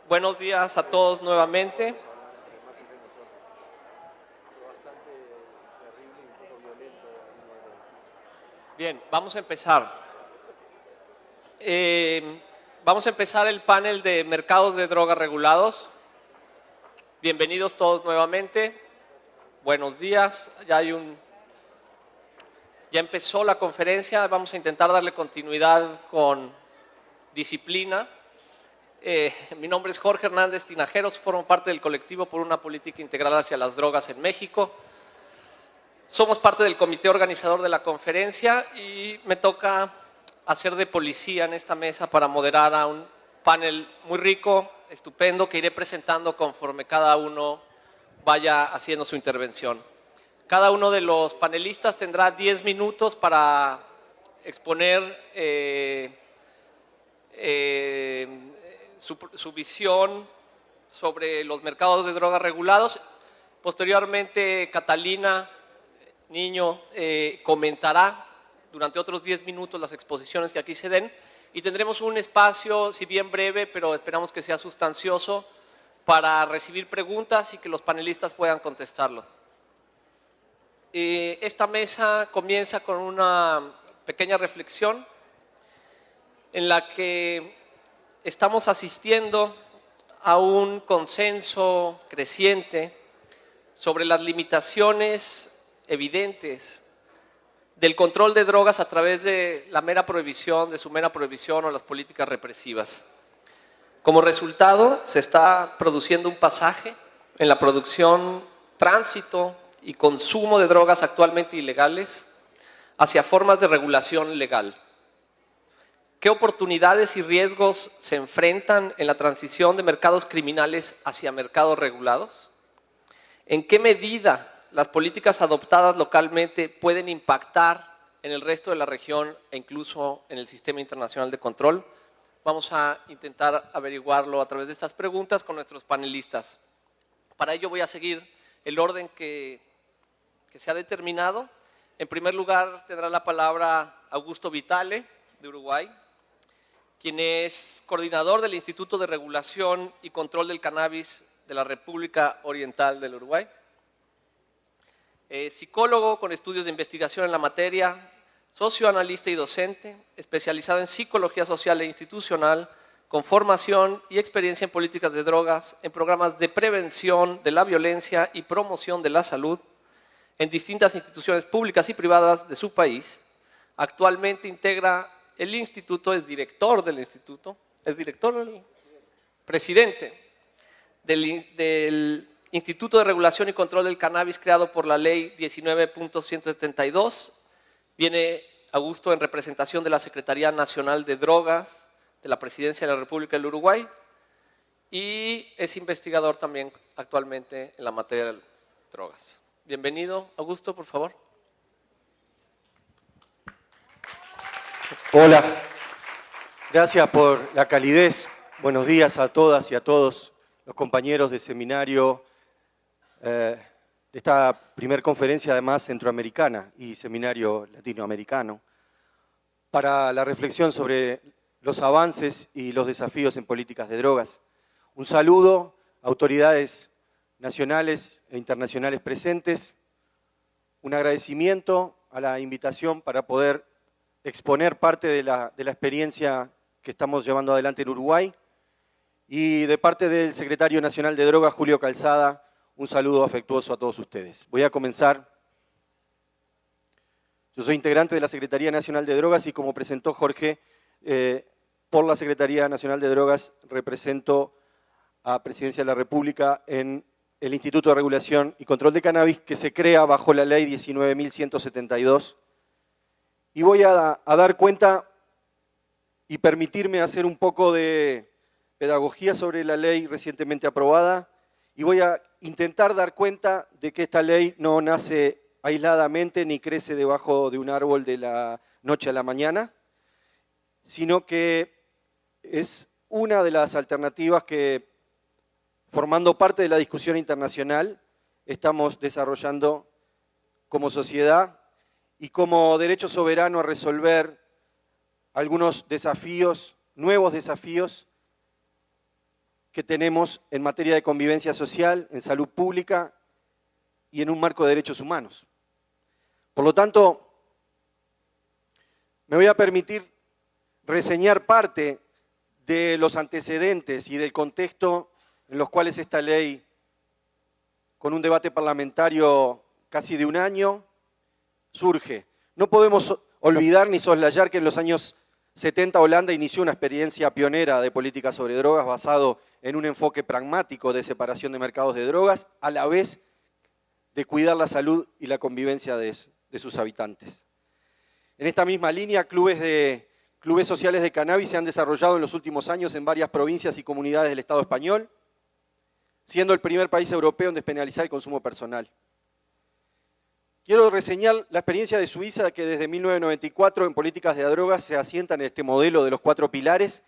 Buenos días a todos nuevamente. Bien, vamos a empezar. Vamos a empezar el panel de mercados de drogas regulados. Bienvenidos todos nuevamente. Buenos días. Ya empezó la conferencia. Vamos a intentar darle continuidad con disciplina. Mi nombre es Jorge Hernández Tinajeros, formo parte del colectivo por una política integral hacia las drogas en México. Somos parte del comité organizador de la conferencia y me toca hacer de policía en esta mesa para moderar a un panel muy rico, estupendo, que iré presentando conforme cada uno vaya haciendo su intervención. Cada uno de los panelistas tendrá 10 minutos para exponer su visión sobre los mercados de drogas regulados. Posteriormente, Catalina Niño comentará durante otros 10 minutos las exposiciones que aquí se den y tendremos un espacio, si bien breve, pero esperamos que sea sustancioso, para recibir preguntas y que los panelistas puedan contestarlas. Esta mesa comienza con una pequeña reflexión en la que estamos asistiendo a un consenso creciente sobre las limitaciones evidentes del control de drogas a través de la mera prohibición, de su mera prohibición o las políticas represivas. Como resultado, se está produciendo un pasaje en la producción, tránsito y consumo de drogas actualmente ilegales hacia formas de regulación legal. ¿Qué oportunidades y riesgos se enfrentan en la transición de mercados criminales hacia mercados regulados? ¿En qué medida las políticas adoptadas localmente pueden impactar en el resto de la región e incluso en el sistema internacional de control? Vamos a intentar averiguarlo a través de estas preguntas con nuestros panelistas. Para ello voy a seguir el orden que se ha determinado. En primer lugar tendrá la palabra Augusto Vitale, de Uruguay, quien es coordinador del Instituto de Regulación y Control del Cannabis de la República Oriental del Uruguay. Psicólogo con estudios de investigación en la materia, socioanalista y docente, especializado en psicología social e institucional, con formación y experiencia en políticas de drogas, en programas de prevención de la violencia y promoción de la salud, en distintas instituciones públicas y privadas de su país. Actualmente integra el instituto, es director del instituto, presidente del Instituto de Regulación y Control del Cannabis creado por la Ley 19.172. Viene Augusto en representación de la Secretaría Nacional de Drogas de la Presidencia de la República del Uruguay y es investigador también actualmente en la materia de drogas. Bienvenido, Augusto, por favor. Hola, gracias por la calidez. Buenos días a todas y a todos los compañeros de seminario de esta primer conferencia, además centroamericana y seminario latinoamericano, para la reflexión sobre los avances y los desafíos en políticas de drogas. Un saludo a autoridades nacionales e internacionales presentes, un agradecimiento a la invitación para poder exponer parte de la experiencia que estamos llevando adelante en Uruguay y de parte del Secretario Nacional de Drogas, Julio Calzada, un saludo afectuoso a todos ustedes. Voy a comenzar. Yo soy integrante de la Secretaría Nacional de Drogas y como presentó Jorge, por la Secretaría Nacional de Drogas represento a Presidencia de la República en el Instituto de Regulación y Control de Cannabis que se crea bajo la Ley 19.172. Y voy a dar cuenta y permitirme hacer un poco de pedagogía sobre la ley recientemente aprobada y voy a intentar dar cuenta de que esta ley no nace aisladamente ni crece debajo de un árbol de la noche a la mañana, sino que es una de las alternativas que, formando parte de la discusión internacional, estamos desarrollando como sociedad y como derecho soberano a resolver algunos desafíos, nuevos desafíos, que tenemos en materia de convivencia social, en salud pública y en un marco de derechos humanos. Por lo tanto, me voy a permitir reseñar parte de los antecedentes y del contexto en los cuales esta ley, con un debate parlamentario casi de un año, surge. No podemos olvidar ni soslayar que en los años 70 Holanda inició una experiencia pionera de política sobre drogas basado en un enfoque pragmático de separación de mercados de drogas, a la vez de cuidar la salud y la convivencia de sus habitantes. En esta misma línea, clubes sociales de cannabis se han desarrollado en los últimos años en varias provincias y comunidades del Estado español, siendo el primer país europeo en despenalizar el consumo personal. Quiero reseñar la experiencia de Suiza, que desde 1994 en políticas de drogas se asienta en este modelo de los 4 pilares,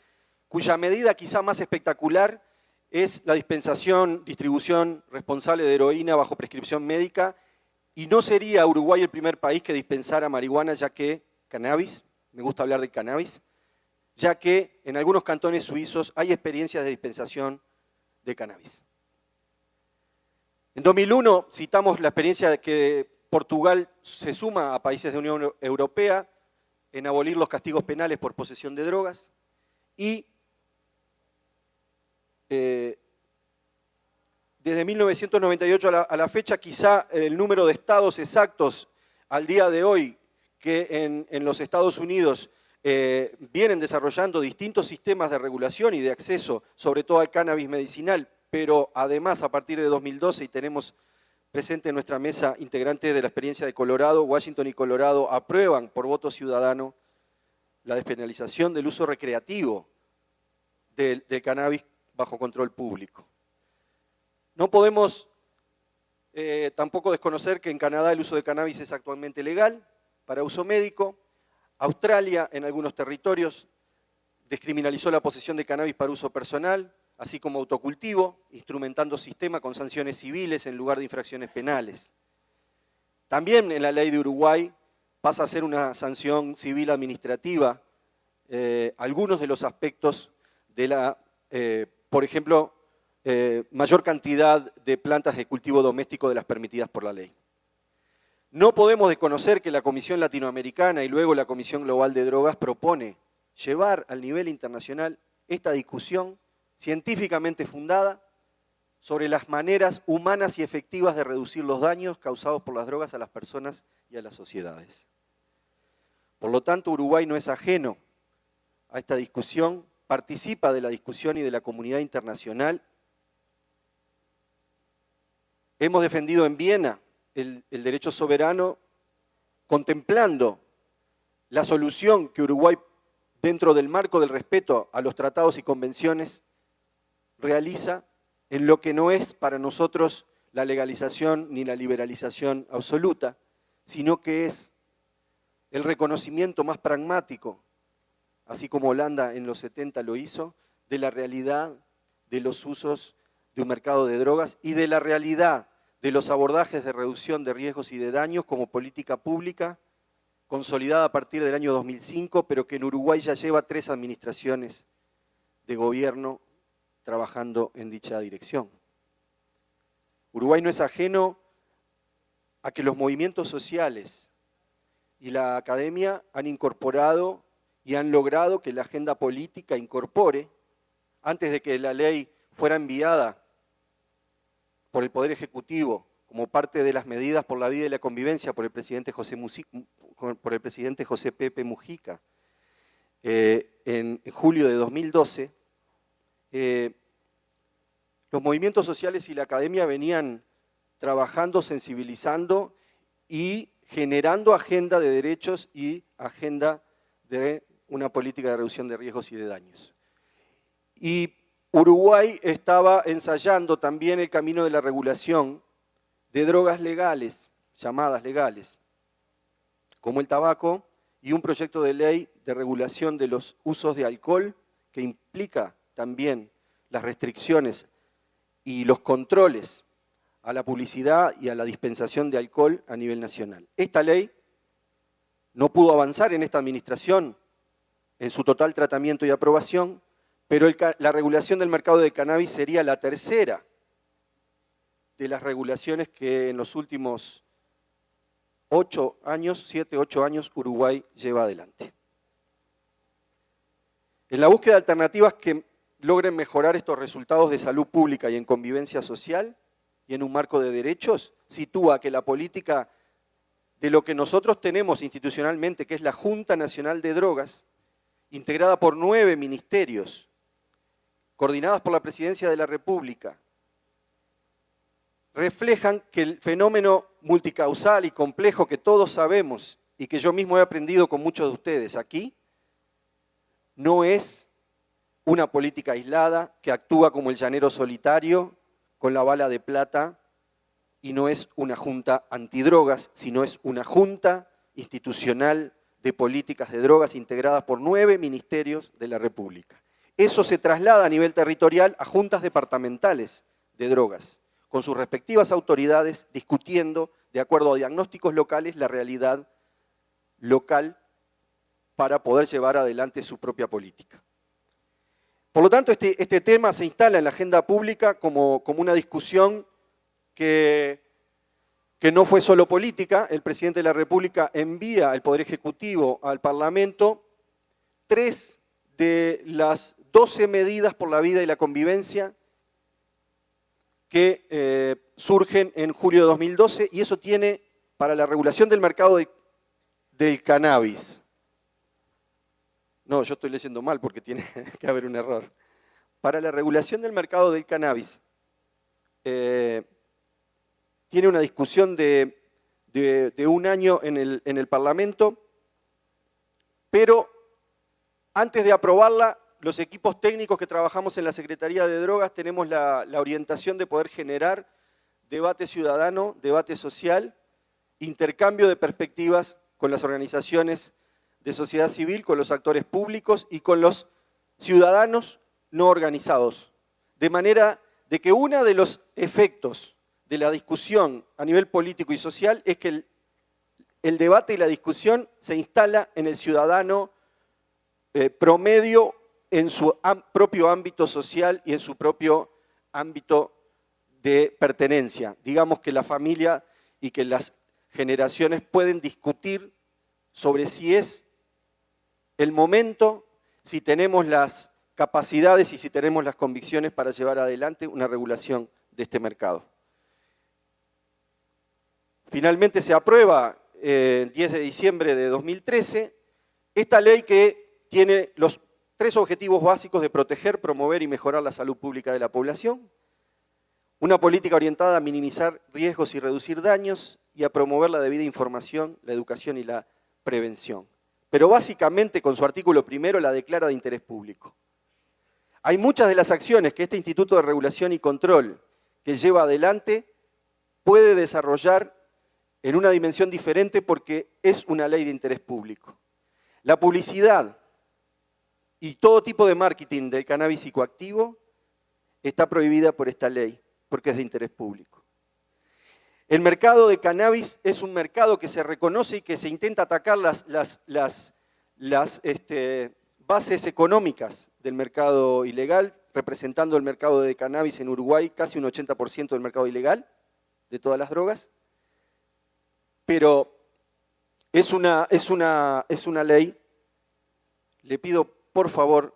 cuya medida quizá más espectacular es la dispensación, distribución responsable de heroína bajo prescripción médica, y no sería Uruguay el primer país que dispensara marihuana, ya que cannabis, me gusta hablar de cannabis, ya que en algunos cantones suizos hay experiencias de dispensación de cannabis. En 2001 citamos la experiencia de que Portugal se suma a países de la Unión Europea en abolir los castigos penales por posesión de drogas y desde 1998 a la fecha quizá el número de estados exactos al día de hoy que en los Estados Unidos vienen desarrollando distintos sistemas de regulación y de acceso, sobre todo al cannabis medicinal, pero además a partir de 2012, y tenemos presente en nuestra mesa integrantes de la experiencia de Colorado, Washington y Colorado aprueban por voto ciudadano la despenalización del uso recreativo del cannabis bajo control público. No podemos tampoco desconocer que en Canadá el uso de cannabis es actualmente legal para uso médico. Australia, en algunos territorios, descriminalizó la posesión de cannabis para uso personal, así como autocultivo, instrumentando sistema con sanciones civiles en lugar de infracciones penales. También en la ley de Uruguay pasa a ser una sanción civil administrativa algunos de los aspectos de la, por ejemplo, mayor cantidad de plantas de cultivo doméstico de las permitidas por la ley. No podemos desconocer que la Comisión Latinoamericana y luego la Comisión Global de Drogas propone llevar al nivel internacional esta discusión científicamente fundada sobre las maneras humanas y efectivas de reducir los daños causados por las drogas a las personas y a las sociedades. Por lo tanto, Uruguay no es ajeno a esta discusión, participa de la discusión y de la comunidad internacional. Hemos defendido en Viena el derecho soberano, contemplando la solución que Uruguay, dentro del marco del respeto a los tratados y convenciones, realiza en lo que no es para nosotros la legalización ni la liberalización absoluta, sino que es el reconocimiento más pragmático, así como Holanda en los 70 lo hizo, de la realidad de los usos de un mercado de drogas y de la realidad de los abordajes de reducción de riesgos y de daños como política pública, consolidada a partir del año 2005, pero que en Uruguay ya lleva 3 administraciones de gobierno trabajando en dicha dirección. Uruguay no es ajeno a que los movimientos sociales y la academia han incorporado y han logrado que la agenda política incorpore, antes de que la ley fuera enviada por el Poder Ejecutivo como parte de las medidas por la vida y la convivencia por el presidente José Pepe Mujica en julio de 2012, los movimientos sociales y la academia venían trabajando, sensibilizando y generando agenda de derechos y agenda de una política de reducción de riesgos y de daños. Y Uruguay estaba ensayando también el camino de la regulación de drogas legales, llamadas legales, como el tabaco, y un proyecto de ley de regulación de los usos de alcohol que implica también las restricciones y los controles a la publicidad y a la dispensación de alcohol a nivel nacional. Esta ley no pudo avanzar en esta administración en su total tratamiento y aprobación, pero la regulación del mercado de cannabis sería la tercera de las regulaciones que en los últimos 8 años, 7, 8 años, Uruguay lleva adelante. En la búsqueda de alternativas que logren mejorar estos resultados de salud pública y en convivencia social y en un marco de derechos, sitúa que la política de lo que nosotros tenemos institucionalmente, que es la Junta Nacional de Drogas, integrada por 9 ministerios, coordinadas por la Presidencia de la República, reflejan que el fenómeno multicausal y complejo que todos sabemos y que yo mismo he aprendido con muchos de ustedes aquí, no es una política aislada que actúa como el llanero solitario con la bala de plata y no es una junta antidrogas, sino es una junta institucional de políticas de drogas integradas por 9 ministerios de la República. Eso se traslada a nivel territorial a juntas departamentales de drogas, con sus respectivas autoridades discutiendo, de acuerdo a diagnósticos locales, la realidad local para poder llevar adelante su propia política. Por lo tanto, este tema se instala en la agenda pública como una discusión que no fue solo política. El presidente de la República envía al Poder Ejecutivo al Parlamento 3 de las 12 medidas por la vida y la convivencia que surgen en julio de 2012, y eso tiene para la regulación del mercado del cannabis. No, yo estoy leyendo mal porque tiene que haber un error. Para la regulación del mercado del cannabis, tiene una discusión de 1 año en el Parlamento, pero antes de aprobarla, los equipos técnicos que trabajamos en la Secretaría de Drogas tenemos la orientación de poder generar debate ciudadano, debate social, intercambio de perspectivas con las organizaciones de sociedad civil, con los actores públicos y con los ciudadanos no organizados. De manera de que uno de los efectos de la discusión a nivel político y social es que el debate y la discusión se instala en el ciudadano promedio, en su propio ámbito social y en su propio ámbito de pertenencia. Digamos que la familia y que las generaciones pueden discutir sobre si es el momento, si tenemos las capacidades y si tenemos las convicciones para llevar adelante una regulación de este mercado. Finalmente se aprueba el 10 de diciembre de 2013 esta ley que tiene los 3 objetivos básicos de proteger, promover y mejorar la salud pública de la población, una política orientada a minimizar riesgos y reducir daños y a promover la debida información, la educación y la prevención. Pero básicamente con su artículo primero la declara de interés público. Hay muchas de las acciones que este Instituto de Regulación y Control que lleva adelante puede desarrollar en una dimensión diferente porque es una ley de interés público. La publicidad y todo tipo de marketing del cannabis psicoactivo está prohibida por esta ley, porque es de interés público. El mercado de cannabis es un mercado que se reconoce y que se intenta atacar las bases económicas del mercado ilegal, representando el mercado de cannabis en Uruguay, casi un 80% del mercado ilegal de todas las drogas. Pero es una ley, le pido por favor,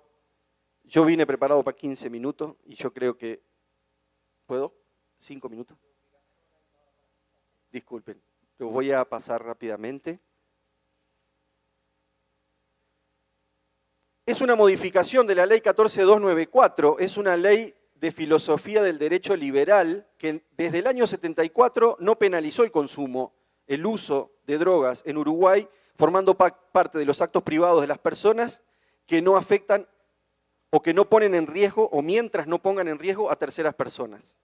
yo vine preparado para 15 minutos y yo creo que, ¿puedo? 5 minutos. Disculpen, lo voy a pasar rápidamente. Es una modificación de la ley 14294, es una ley de filosofía del derecho liberal que desde el año 74 no penalizó el consumo, el uso de drogas en Uruguay, formando parte de los actos privados de las personas que no afectan o que no ponen en riesgo o mientras no pongan en riesgo a terceras personas.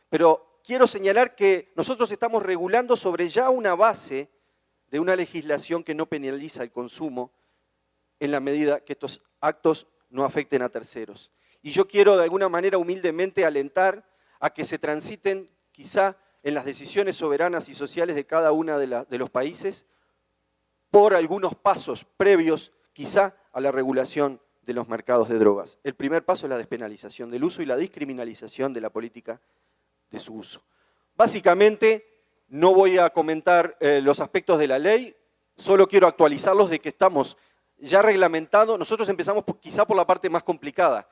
Pero quiero señalar que nosotros estamos regulando sobre ya una base de una legislación que no penaliza el consumo en la medida que estos actos no afecten a terceros. Y yo quiero de alguna manera humildemente alentar a que se transiten quizá en las decisiones soberanas y sociales de cada uno de los países por algunos pasos previos quizá a la regulación de los mercados de drogas. El primer paso es la despenalización del uso y la descriminalización de la política de su uso. Básicamente, no voy a comentar los aspectos de la ley, solo quiero actualizarlos de que estamos ya reglamentados. Nosotros empezamos quizá por la parte más complicada.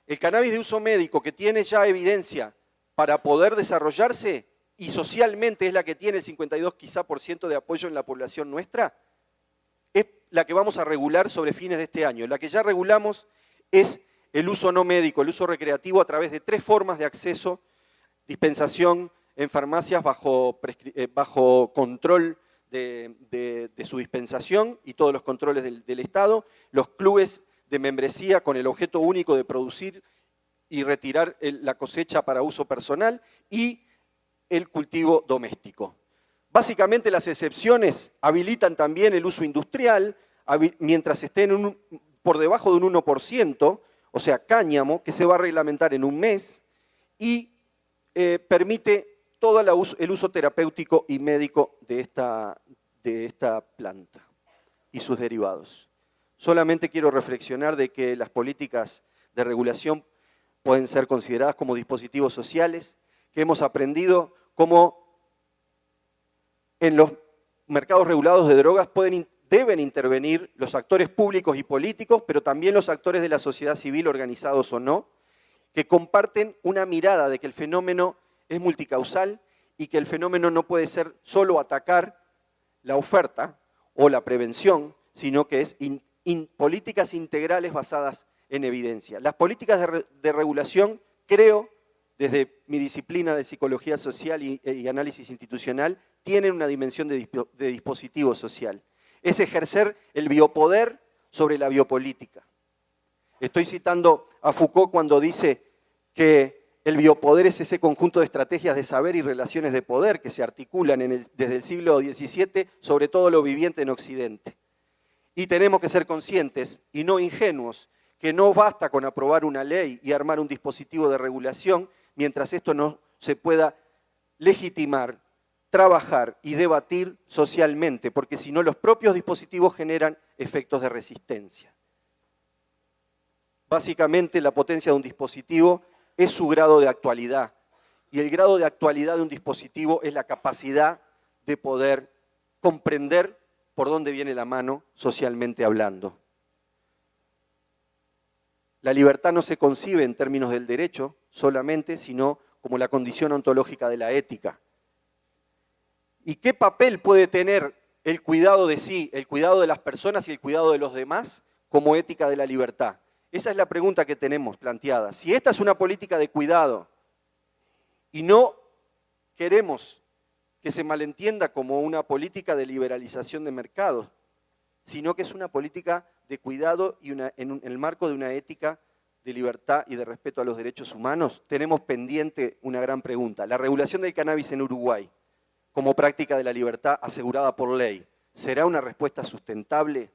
El cannabis de uso médico, que tiene ya evidencia para poder desarrollarse y socialmente es la que tiene el 52% quizá de apoyo en la población nuestra, es la que vamos a regular sobre fines de este año. La que ya regulamos es el uso no médico, el uso recreativo a través de 3 formas de acceso: dispensación en farmacias bajo control de su dispensación y todos los controles del Estado, los clubes de membresía con el objeto único de producir y retirar la cosecha para uso personal, y el cultivo doméstico. Básicamente las excepciones habilitan también el uso industrial, mientras estén por debajo de un 1%, o sea, cáñamo, que se va a reglamentar en un mes, y permite todo el uso terapéutico y médico de esta planta y sus derivados. Solamente quiero reflexionar de que las políticas de regulación pueden ser consideradas como dispositivos sociales, que hemos aprendido cómo en los mercados regulados de drogas deben intervenir los actores públicos y políticos, pero también los actores de la sociedad civil, organizados o no, que comparten una mirada de que el fenómeno es multicausal y que el fenómeno no puede ser solo atacar la oferta o la prevención, sino que es políticas integrales basadas en evidencia. Las políticas de regulación, creo, desde mi disciplina de psicología social y análisis institucional, tienen una dimensión de dispositivo social. Es ejercer el biopoder sobre la biopolítica. Estoy citando a Foucault cuando dice que el biopoder es ese conjunto de estrategias de saber y relaciones de poder que se articulan desde el siglo XVII sobre todo lo viviente en Occidente. Y tenemos que ser conscientes y no ingenuos que no basta con aprobar una ley y armar un dispositivo de regulación mientras esto no se pueda legitimar, trabajar y debatir socialmente, porque si no los propios dispositivos generan efectos de resistencia. Básicamente la potencia de un dispositivo es su grado de actualidad, y el grado de actualidad de un dispositivo es la capacidad de poder comprender por dónde viene la mano socialmente hablando. La libertad no se concibe en términos del derecho solamente, sino como la condición ontológica de la ética. ¿Y qué papel puede tener el cuidado de sí, el cuidado de las personas y el cuidado de los demás como ética de la libertad? Esa es la pregunta que tenemos planteada. Si esta es una política de cuidado y no queremos que se malentienda como una política de liberalización de mercados, sino que es una política de cuidado y en el marco de una ética de libertad y de respeto a los derechos humanos, tenemos pendiente una gran pregunta. La regulación del cannabis en Uruguay, como práctica de la libertad asegurada por ley, ¿será una respuesta sustentable?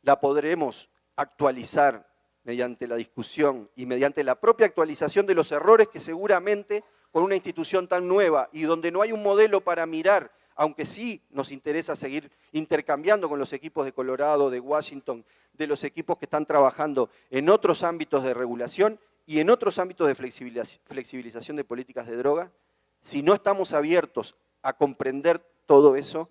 ¿La podremos actualizar mediante la discusión y mediante la propia actualización de los errores que seguramente con una institución tan nueva y donde no hay un modelo para mirar, aunque sí nos interesa seguir intercambiando con los equipos de Colorado, de Washington, de los equipos que están trabajando en otros ámbitos de regulación y en otros ámbitos de flexibilización de políticas de droga, si no estamos abiertos a comprender todo eso,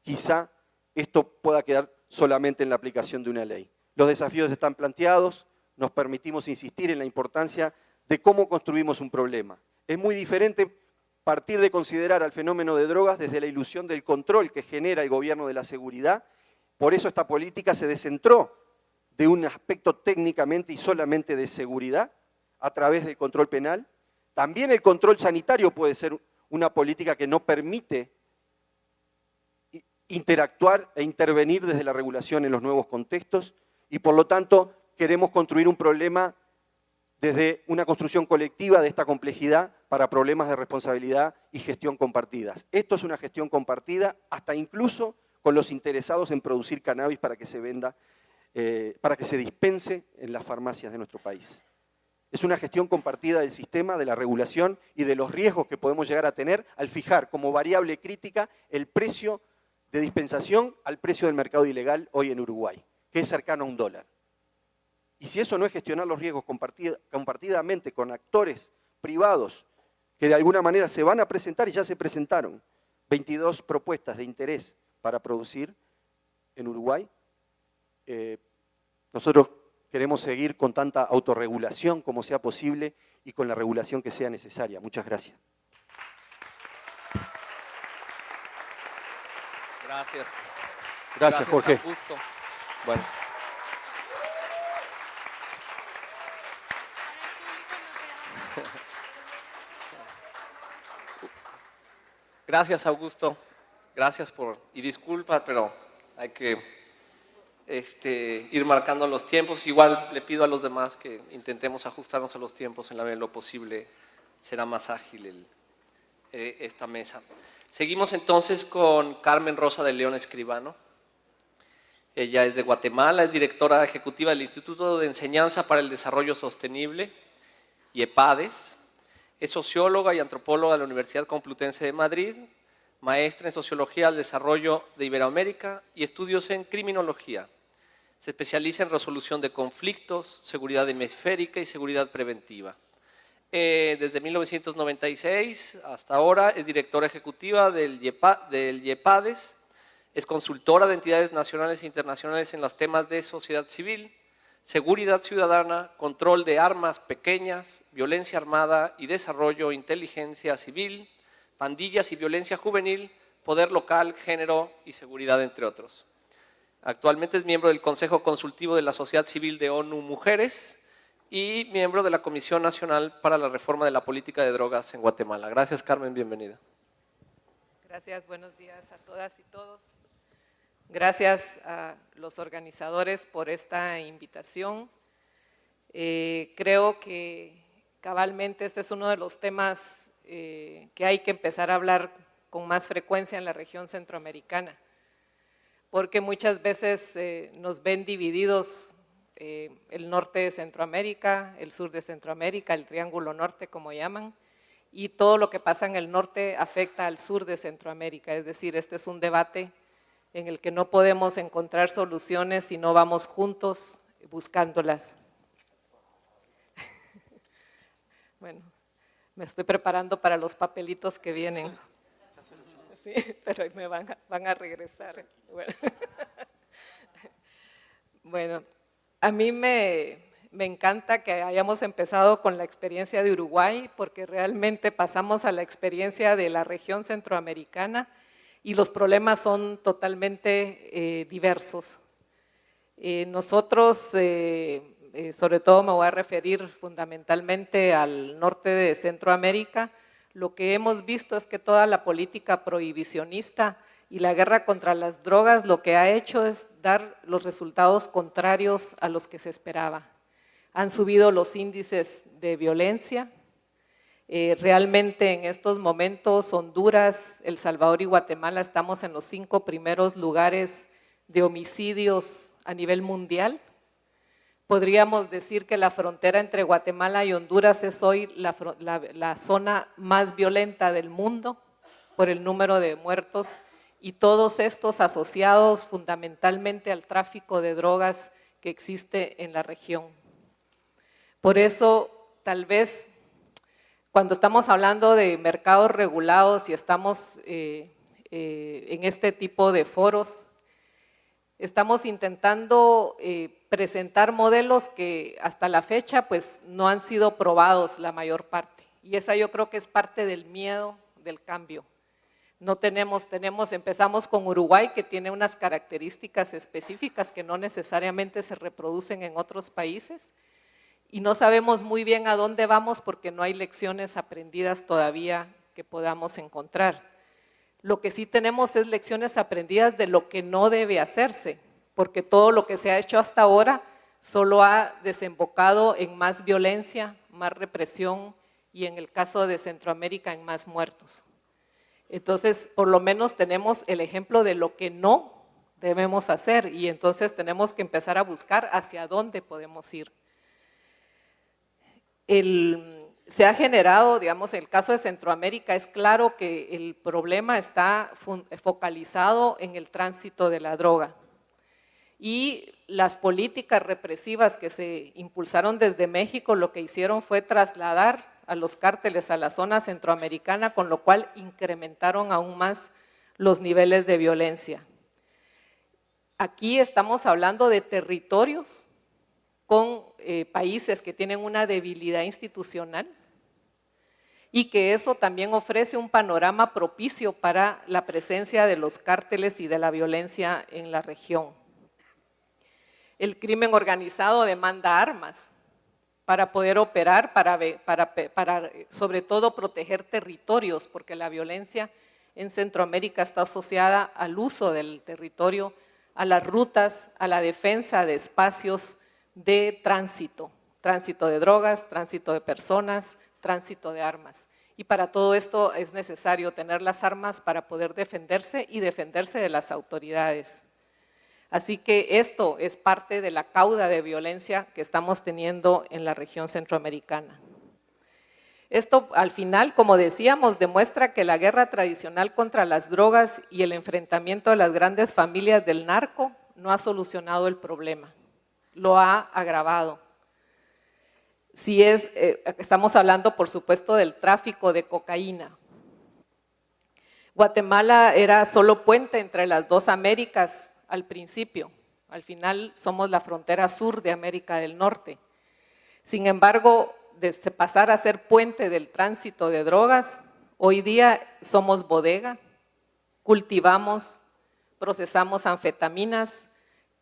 quizá esto pueda quedar solamente en la aplicación de una ley. Los desafíos están planteados, nos permitimos insistir en la importancia de cómo construimos un problema. Es muy diferente partir de considerar al fenómeno de drogas desde la ilusión del control que genera el gobierno de la seguridad. Por eso esta política se descentró de un aspecto técnicamente y solamente de seguridad a través del control penal. También el control sanitario puede ser una política que no permite interactuar e intervenir desde la regulación en los nuevos contextos y por lo tanto queremos construir un problema desde una construcción colectiva de esta complejidad para problemas de responsabilidad y gestión compartidas. Esto es una gestión compartida hasta incluso con los interesados en producir cannabis para que se venda, para que se dispense en las farmacias de nuestro país. Es una gestión compartida del sistema, de la regulación y de los riesgos que podemos llegar a tener al fijar como variable crítica el precio de dispensación al precio del mercado ilegal hoy en Uruguay, que es cercano a $1. Y si eso no es gestionar los riesgos compartidamente con actores privados que de alguna manera se van a presentar y ya se presentaron 22 propuestas de interés para producir en Uruguay, nosotros queremos seguir con tanta autorregulación como sea posible y con la regulación que sea necesaria. Muchas gracias. Gracias. Gracias, Jorge. Augusto. Bueno. Gracias, Augusto. Gracias y disculpa, pero hay que ir marcando los tiempos. Igual le pido a los demás que intentemos ajustarnos a los tiempos en la medida de lo posible. Será más ágil esta mesa. Seguimos entonces con Carmen Rosa de León Escribano. Ella es de Guatemala, es directora ejecutiva del Instituto de Enseñanza para el Desarrollo Sostenible, IEPADES. Es socióloga y antropóloga de la Universidad Complutense de Madrid, maestra en Sociología del Desarrollo de Iberoamérica y estudios en Criminología. Se especializa en resolución de conflictos, seguridad hemisférica y seguridad preventiva. Desde 1996 hasta ahora es directora ejecutiva del IEPADES, es consultora de entidades nacionales e internacionales en los temas de sociedad civil, seguridad ciudadana, control de armas pequeñas, violencia armada y desarrollo, inteligencia civil, pandillas y violencia juvenil, poder local, género y seguridad, entre otros. Actualmente es miembro del Consejo Consultivo de la Sociedad Civil de ONU Mujeres y miembro de la Comisión Nacional para la Reforma de la Política de Drogas en Guatemala. Gracias, Carmen, bienvenida. Gracias, buenos días a todas y todos. Gracias a los organizadores por esta invitación. Creo que cabalmente este es uno de los temas que hay que empezar a hablar con más frecuencia en la región centroamericana, porque muchas veces nos ven divididos el norte de Centroamérica, el sur de Centroamérica, el Triángulo Norte como llaman, y todo lo que pasa en el norte afecta al sur de Centroamérica, es decir, este es un debate en el que no podemos encontrar soluciones si no vamos juntos buscándolas. Bueno, me estoy preparando para los papelitos que vienen. Sí, pero me van a regresar. Bueno, a mí me encanta que hayamos empezado con la experiencia de Uruguay, porque realmente pasamos a la experiencia de la región centroamericana y los problemas son totalmente diversos. Nosotros, sobre todo me voy a referir fundamentalmente al norte de Centroamérica, lo que hemos visto es que toda la política prohibicionista y la guerra contra las drogas lo que ha hecho es dar los resultados contrarios a los que se esperaba. Han subido los índices de violencia. Realmente en estos momentos Honduras, El Salvador y Guatemala estamos en los 5 primeros lugares de homicidios a nivel mundial. Podríamos decir que la frontera entre Guatemala y Honduras es hoy la zona más violenta del mundo por el número de muertos y todos estos asociados fundamentalmente al tráfico de drogas que existe en la región. Por eso, tal vez, cuando estamos hablando de mercados regulados y estamos en este tipo de foros, estamos intentando presentar modelos que hasta la fecha pues, no han sido probados la mayor parte. Y esa yo creo que es parte del miedo del cambio. No empezamos con Uruguay, que tiene unas características específicas que no necesariamente se reproducen en otros países, y no sabemos muy bien a dónde vamos porque no hay lecciones aprendidas todavía que podamos encontrar. Lo que sí tenemos es lecciones aprendidas de lo que no debe hacerse, porque todo lo que se ha hecho hasta ahora solo ha desembocado en más violencia, más represión y en el caso de Centroamérica en más muertos. Entonces, por lo menos tenemos el ejemplo de lo que no debemos hacer y entonces tenemos que empezar a buscar hacia dónde podemos ir. Se ha generado, digamos, el caso de Centroamérica, es claro que el problema está focalizado en el tránsito de la droga. Y las políticas represivas que se impulsaron desde México lo que hicieron fue trasladar a los cárteles a la zona centroamericana, con lo cual incrementaron aún más los niveles de violencia. Aquí estamos hablando de territorios con países que tienen una debilidad institucional y que eso también ofrece un panorama propicio para la presencia de los cárteles y de la violencia en la región. El crimen organizado demanda armas para poder operar, para sobre todo proteger territorios, porque la violencia en Centroamérica está asociada al uso del territorio, a las rutas, a la defensa de espacios de tránsito de drogas, tránsito de personas, tránsito de armas. Y para todo esto es necesario tener las armas para poder defenderse y defenderse de las autoridades. Así que esto es parte de la cauda de violencia que estamos teniendo en la región centroamericana. Esto al final, como decíamos, demuestra que la guerra tradicional contra las drogas y el enfrentamiento de las grandes familias del narco no ha solucionado el problema, lo ha agravado. Estamos hablando, por supuesto, del tráfico de cocaína. Guatemala era solo puente entre las dos Américas al principio. Al final somos la frontera sur de América del Norte. Sin embargo, desde pasar a ser puente del tránsito de drogas, hoy día somos bodega, cultivamos, procesamos anfetaminas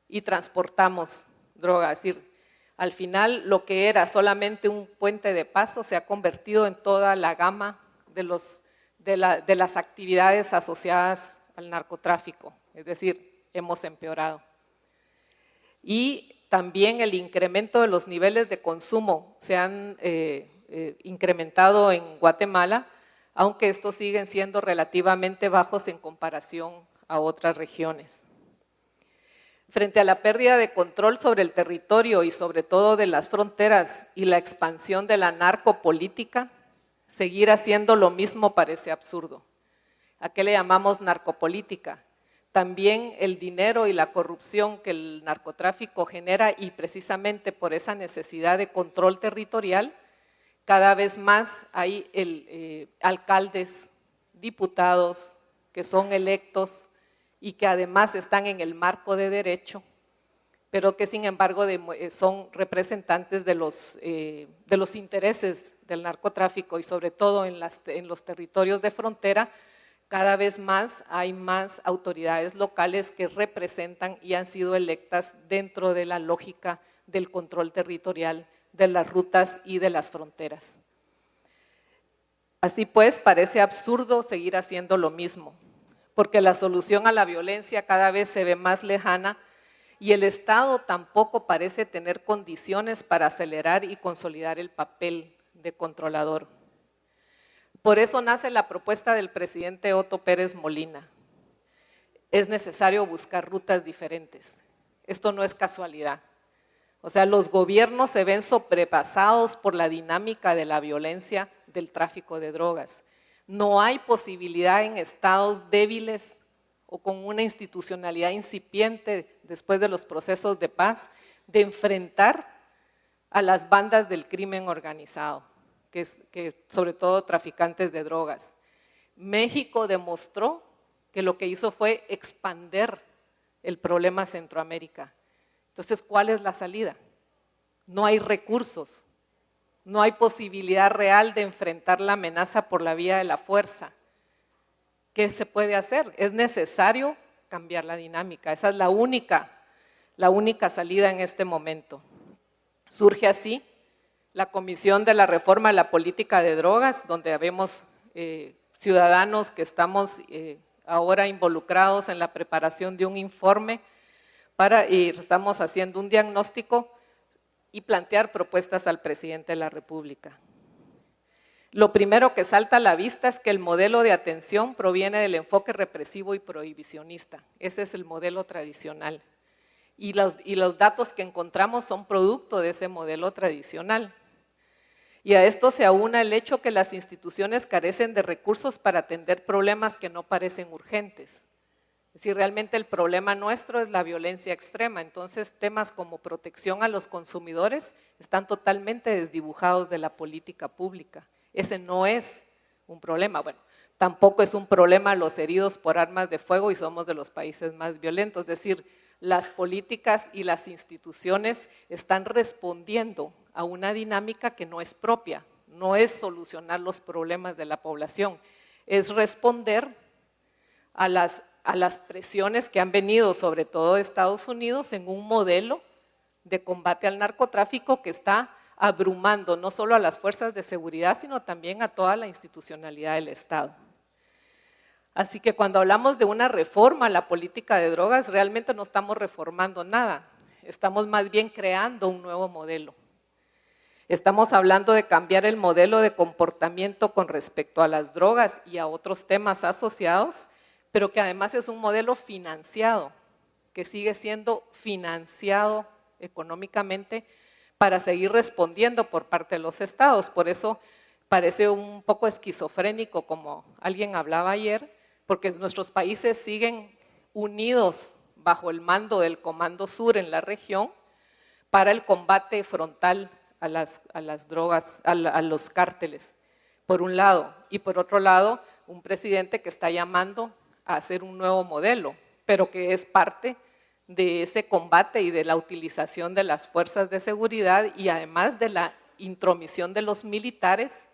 y transportamos drogas. Es decir, al final lo que era solamente un puente de paso se ha convertido en toda la gama de las actividades asociadas al narcotráfico, es decir, hemos empeorado. Y también el incremento de los niveles de consumo se han incrementado en Guatemala, aunque estos siguen siendo relativamente bajos en comparación a otras regiones. Frente a la pérdida de control sobre el territorio y sobre todo de las fronteras y la expansión de la narcopolítica, seguir haciendo lo mismo parece absurdo. ¿A qué le llamamos narcopolítica? También el dinero y la corrupción que el narcotráfico genera, y precisamente por esa necesidad de control territorial, cada vez más hay alcaldes, diputados que son electos y que además están en el marco de derecho, pero que sin embargo son representantes de los intereses del narcotráfico y sobre todo en los territorios de frontera. Cada vez más hay más autoridades locales que representan y han sido electas dentro de la lógica del control territorial de las rutas y de las fronteras. Así pues, parece absurdo seguir haciendo lo mismo, porque la solución a la violencia cada vez se ve más lejana y el Estado tampoco parece tener condiciones para acelerar y consolidar el papel de controlador. Por eso nace la propuesta del presidente Otto Pérez Molina. Es necesario buscar rutas diferentes. Esto no es casualidad. O sea, los gobiernos se ven sobrepasados por la dinámica de la violencia del tráfico de drogas. No hay posibilidad en estados débiles o con una institucionalidad incipiente después de los procesos de paz de enfrentar a las bandas del crimen organizado, que sobre todo traficantes de drogas. México demostró que lo que hizo fue expander el problema Centroamérica. Entonces, ¿cuál es la salida? No hay recursos, no hay posibilidad real de enfrentar la amenaza por la vía de la fuerza. ¿Qué se puede hacer? Es necesario cambiar la dinámica, esa es la única salida en este momento. Surge así la Comisión de la Reforma de la Política de Drogas, donde habemos ciudadanos que estamos ahora involucrados en la preparación de un informe y estamos haciendo un diagnóstico y plantear propuestas al presidente de la República. Lo primero que salta a la vista es que el modelo de atención proviene del enfoque represivo y prohibicionista. Ese es el modelo tradicional. Y los datos que encontramos son producto de ese modelo tradicional. Y a esto se aúna el hecho que las instituciones carecen de recursos para atender problemas que no parecen urgentes. Es decir, realmente el problema nuestro es la violencia extrema, entonces temas como protección a los consumidores están totalmente desdibujados de la política pública. Ese no es un problema. Bueno, tampoco es un problema los heridos por armas de fuego y somos de los países más violentos. Es decir, las políticas y las instituciones están respondiendo a una dinámica que no es propia, no es solucionar los problemas de la población, es responder a las presiones que han venido, sobre todo de Estados Unidos, en un modelo de combate al narcotráfico que está abrumando no solo a las fuerzas de seguridad, sino también a toda la institucionalidad del Estado. Así que cuando hablamos de una reforma a la política de drogas, realmente no estamos reformando nada, estamos más bien creando un nuevo modelo. Estamos hablando de cambiar el modelo de comportamiento con respecto a las drogas y a otros temas asociados, pero que además es un modelo financiado, que sigue siendo financiado económicamente para seguir respondiendo por parte de los estados. Por eso parece un poco esquizofrénico, como alguien hablaba ayer, porque nuestros países siguen unidos bajo el mando del Comando Sur en la región para el combate frontal a las drogas, a los cárteles, por un lado, y por otro lado, un presidente que está llamando a hacer un nuevo modelo, pero que es parte de ese combate y de la utilización de las fuerzas de seguridad y además de la intromisión de los militares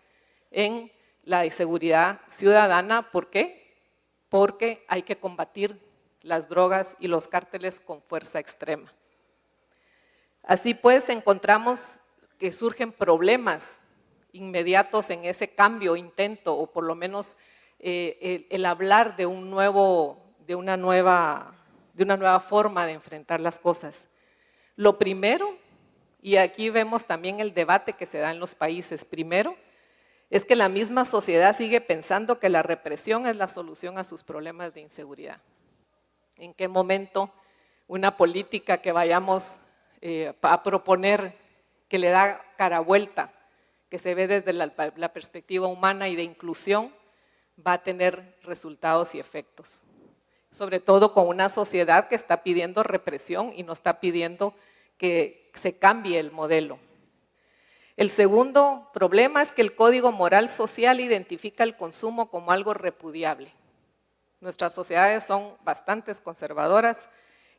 en la seguridad ciudadana. ¿Por qué? Porque hay que combatir las drogas y los cárteles con fuerza extrema. Así pues, encontramos que surgen problemas inmediatos en ese cambio, intento, o por lo menos el hablar de una nueva forma de enfrentar las cosas. Lo primero, y aquí vemos también el debate que se da en los países, primero, es que la misma sociedad sigue pensando que la represión es la solución a sus problemas de inseguridad. ¿En qué momento una política que vayamos a proponer que le da cara vuelta, que se ve desde la perspectiva humana y de inclusión, va a tener resultados y efectos? Sobre todo con una sociedad que está pidiendo represión y no está pidiendo que se cambie el modelo. El segundo problema es que el Código Moral Social identifica el consumo como algo repudiable. Nuestras sociedades son bastante conservadoras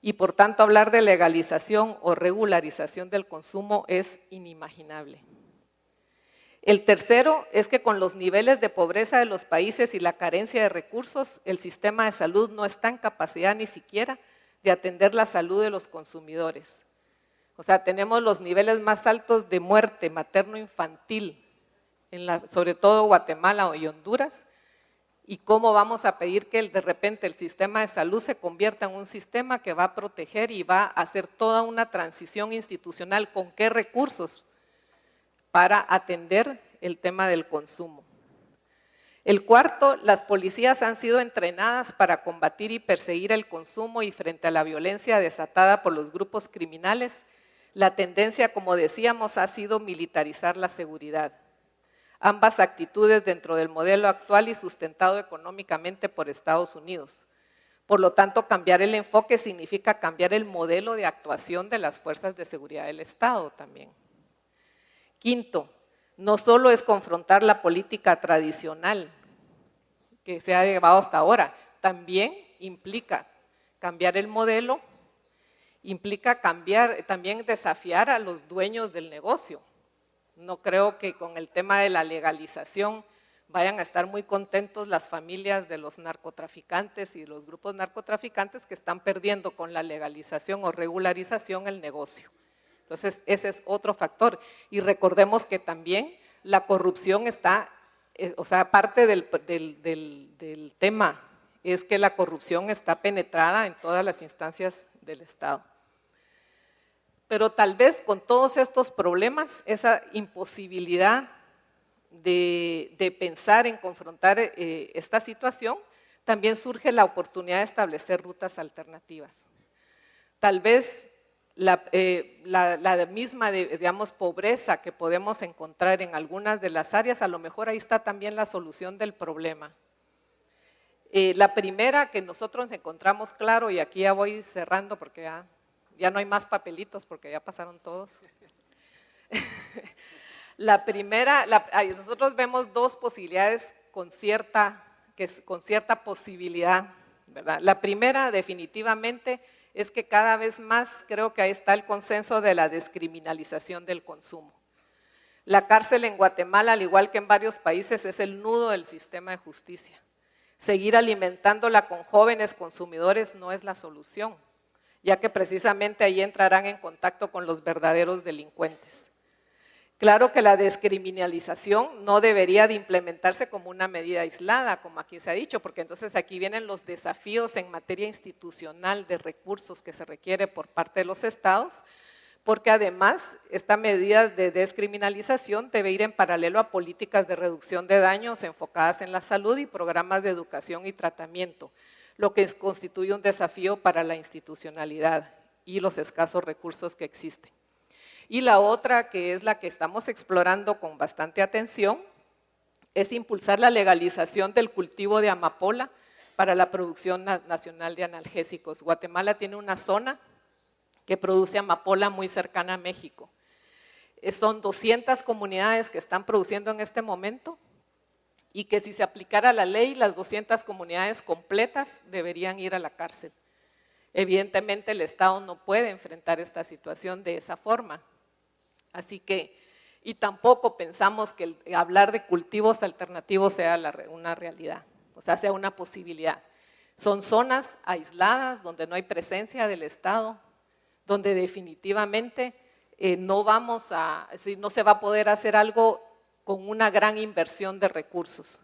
y por tanto hablar de legalización o regularización del consumo es inimaginable. El tercero es que con los niveles de pobreza de los países y la carencia de recursos, el sistema de salud no está en capacidad ni siquiera de atender la salud de los consumidores. O sea, tenemos los niveles más altos de muerte materno-infantil, sobre todo Guatemala y Honduras, y cómo vamos a pedir que de repente el sistema de salud se convierta en un sistema que va a proteger y va a hacer toda una transición institucional, ¿con qué recursos? Para atender el tema del consumo. El cuarto, las policías han sido entrenadas para combatir y perseguir el consumo y frente a la violencia desatada por los grupos criminales, la tendencia, como decíamos, ha sido militarizar la seguridad. Ambas actitudes dentro del modelo actual y sustentado económicamente por Estados Unidos. Por lo tanto, cambiar el enfoque significa cambiar el modelo de actuación de las fuerzas de seguridad del Estado también. Quinto, no solo es confrontar la política tradicional que se ha llevado hasta ahora, también implica cambiar el modelo, implica también desafiar a los dueños del negocio. No creo que con el tema de la legalización vayan a estar muy contentos las familias de los narcotraficantes y los grupos narcotraficantes que están perdiendo con la legalización o regularización el negocio. Entonces, ese es otro factor. Y recordemos que también la corrupción está, o sea, parte del tema es que la corrupción está penetrada en todas las instancias del Estado. Pero tal vez con todos estos problemas, esa imposibilidad de pensar en confrontar esta situación, también surge la oportunidad de establecer rutas alternativas. Tal vez la misma, digamos, pobreza que podemos encontrar en algunas de las áreas, a lo mejor ahí está también la solución del problema. La primera que nosotros encontramos claro, y aquí ya voy cerrando porque ya no hay más papelitos porque ya pasaron todos. La primera, nosotros vemos dos posibilidades con cierta posibilidad, ¿verdad? La primera definitivamente es que cada vez más creo que ahí está el consenso de la descriminalización del consumo. La cárcel en Guatemala, al igual que en varios países, es el nudo del sistema de justicia. Seguir alimentándola con jóvenes consumidores no es la solución, ya que precisamente ahí entrarán en contacto con los verdaderos delincuentes. Claro que la descriminalización no debería de implementarse como una medida aislada, como aquí se ha dicho, porque entonces aquí vienen los desafíos en materia institucional de recursos que se requiere por parte de los estados, porque además esta medida de descriminalización debe ir en paralelo a políticas de reducción de daños enfocadas en la salud y programas de educación y tratamiento, lo que constituye un desafío para la institucionalidad y los escasos recursos que existen. Y la otra, que es la que estamos explorando con bastante atención, es impulsar la legalización del cultivo de amapola para la producción nacional de analgésicos. Guatemala tiene una zona que produce amapola muy cercana a México. Son 200 comunidades que están produciendo en este momento y que si se aplicara la ley, las 200 comunidades completas deberían ir a la cárcel. Evidentemente el Estado no puede enfrentar esta situación de esa forma. Así que, y tampoco pensamos que hablar de cultivos alternativos sea una realidad, o sea, sea una posibilidad. Son zonas aisladas donde no hay presencia del Estado, donde definitivamente no se va a poder hacer algo con una gran inversión de recursos.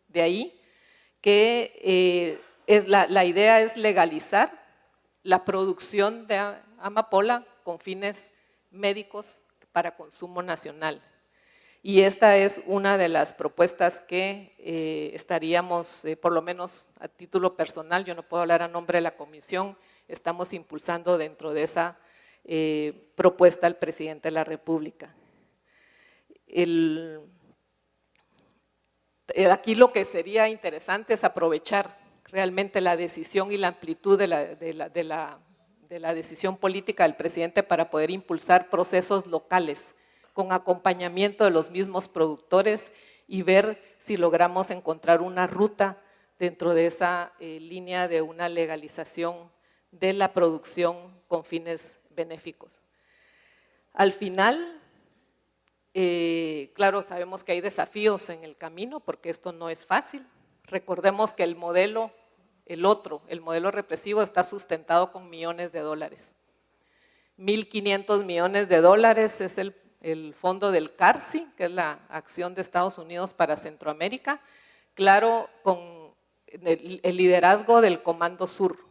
De ahí que la idea es legalizar la producción de amapola con fines médicos para consumo nacional. Y esta es una de las propuestas que estaríamos, por lo menos a título personal, yo no puedo hablar a nombre de la comisión, estamos impulsando dentro de esa propuesta al presidente de la República. Aquí lo que sería interesante es aprovechar realmente la decisión y la amplitud de la decisión política del presidente para poder impulsar procesos locales con acompañamiento de los mismos productores y ver si logramos encontrar una ruta dentro de esa línea de una legalización de la producción con fines benéficos. Al final, claro, sabemos que hay desafíos en el camino porque esto no es fácil. Recordemos que el modelo represivo está sustentado con millones de dólares. 1.500 millones de dólares es el fondo del CARSI, que es la acción de Estados Unidos para Centroamérica, claro, con el liderazgo del Comando Sur.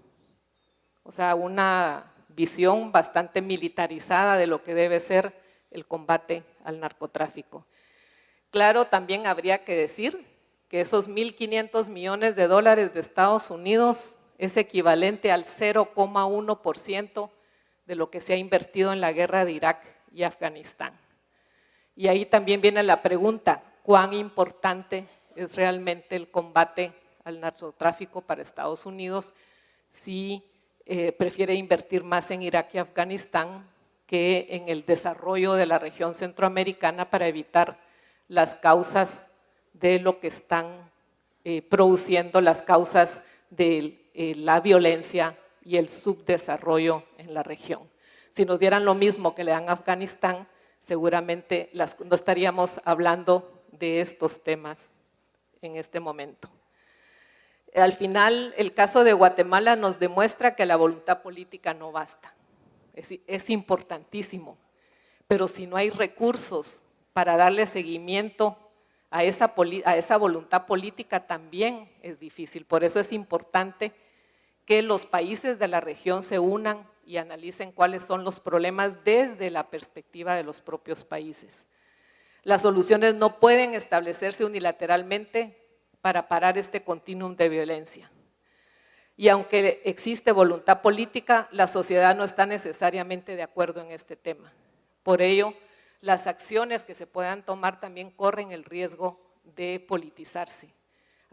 O sea, una visión bastante militarizada de lo que debe ser el combate al narcotráfico. Claro, también habría que decir que esos 1.500 millones de dólares de Estados Unidos es equivalente al 0,1% de lo que se ha invertido en la guerra de Irak y Afganistán. Y ahí también viene la pregunta, ¿cuán importante es realmente el combate al narcotráfico para Estados Unidos si prefiere invertir más en Irak y Afganistán que en el desarrollo de la región centroamericana para evitar las causas de lo que están produciendo, las causas de la violencia y el subdesarrollo en la región? Si nos dieran lo mismo que le dan a Afganistán, seguramente no estaríamos hablando de estos temas en este momento. Al final, el caso de Guatemala nos demuestra que la voluntad política no basta. Es importantísimo, pero si no hay recursos para darle seguimiento a esa voluntad política también es difícil. Por eso es importante que los países de la región se unan y analicen cuáles son los problemas desde la perspectiva de los propios países. Las soluciones no pueden establecerse unilateralmente para parar este continuum de violencia. Y aunque existe voluntad política, la sociedad no está necesariamente de acuerdo en este tema. Por ello, las acciones que se puedan tomar también corren el riesgo de politizarse.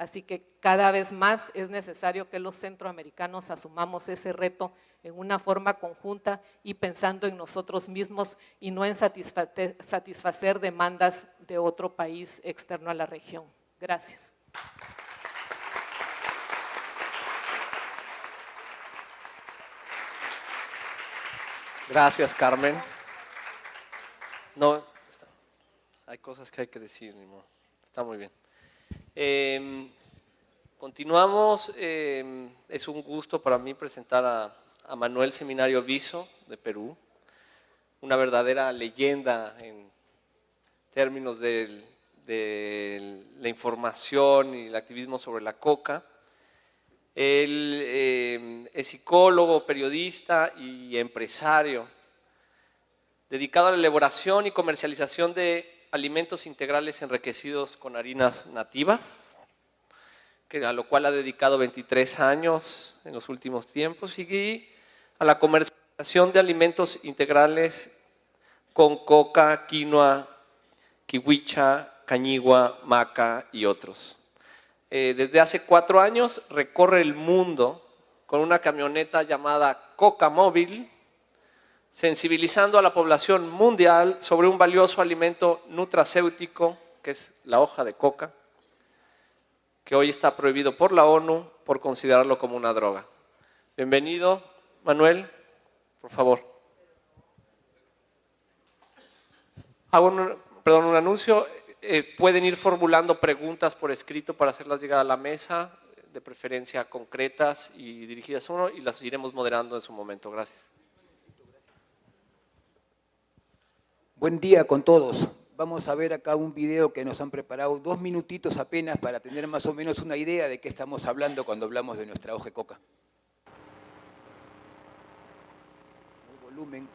Así que cada vez más es necesario que los centroamericanos asumamos ese reto en una forma conjunta y pensando en nosotros mismos y no en satisfacer demandas de otro país externo a la región. Gracias. Gracias, Carmen. No, hay cosas que hay que decir, ni modo. Está muy bien. Continuamos. Es un gusto para mí presentar a Manuel Seminario Viso, de Perú, una verdadera leyenda en términos de la información y el activismo sobre la coca. Él es psicólogo, periodista y empresario, dedicado a la elaboración y comercialización de alimentos integrales enriquecidos con harinas nativas, a lo cual ha dedicado 23 años en los últimos tiempos, y a la comercialización de alimentos integrales con coca, quinoa, kiwicha, cañigua, maca y otros. Desde hace 4 años recorre el mundo con una camioneta llamada Coca Móvil, sensibilizando a la población mundial sobre un valioso alimento nutracéutico, que es la hoja de coca, que hoy está prohibido por la ONU por considerarlo como una droga. Bienvenido, Manuel, por favor. Hago un anuncio. Pueden ir formulando preguntas por escrito para hacerlas llegar a la mesa, de preferencia concretas y dirigidas a uno, y las iremos moderando en su momento. Gracias. Buen día con todos. Vamos a ver acá un video que nos han preparado, 2 minutitos apenas para tener más o menos una idea de qué estamos hablando cuando hablamos de nuestra hoja de coca. El volumen.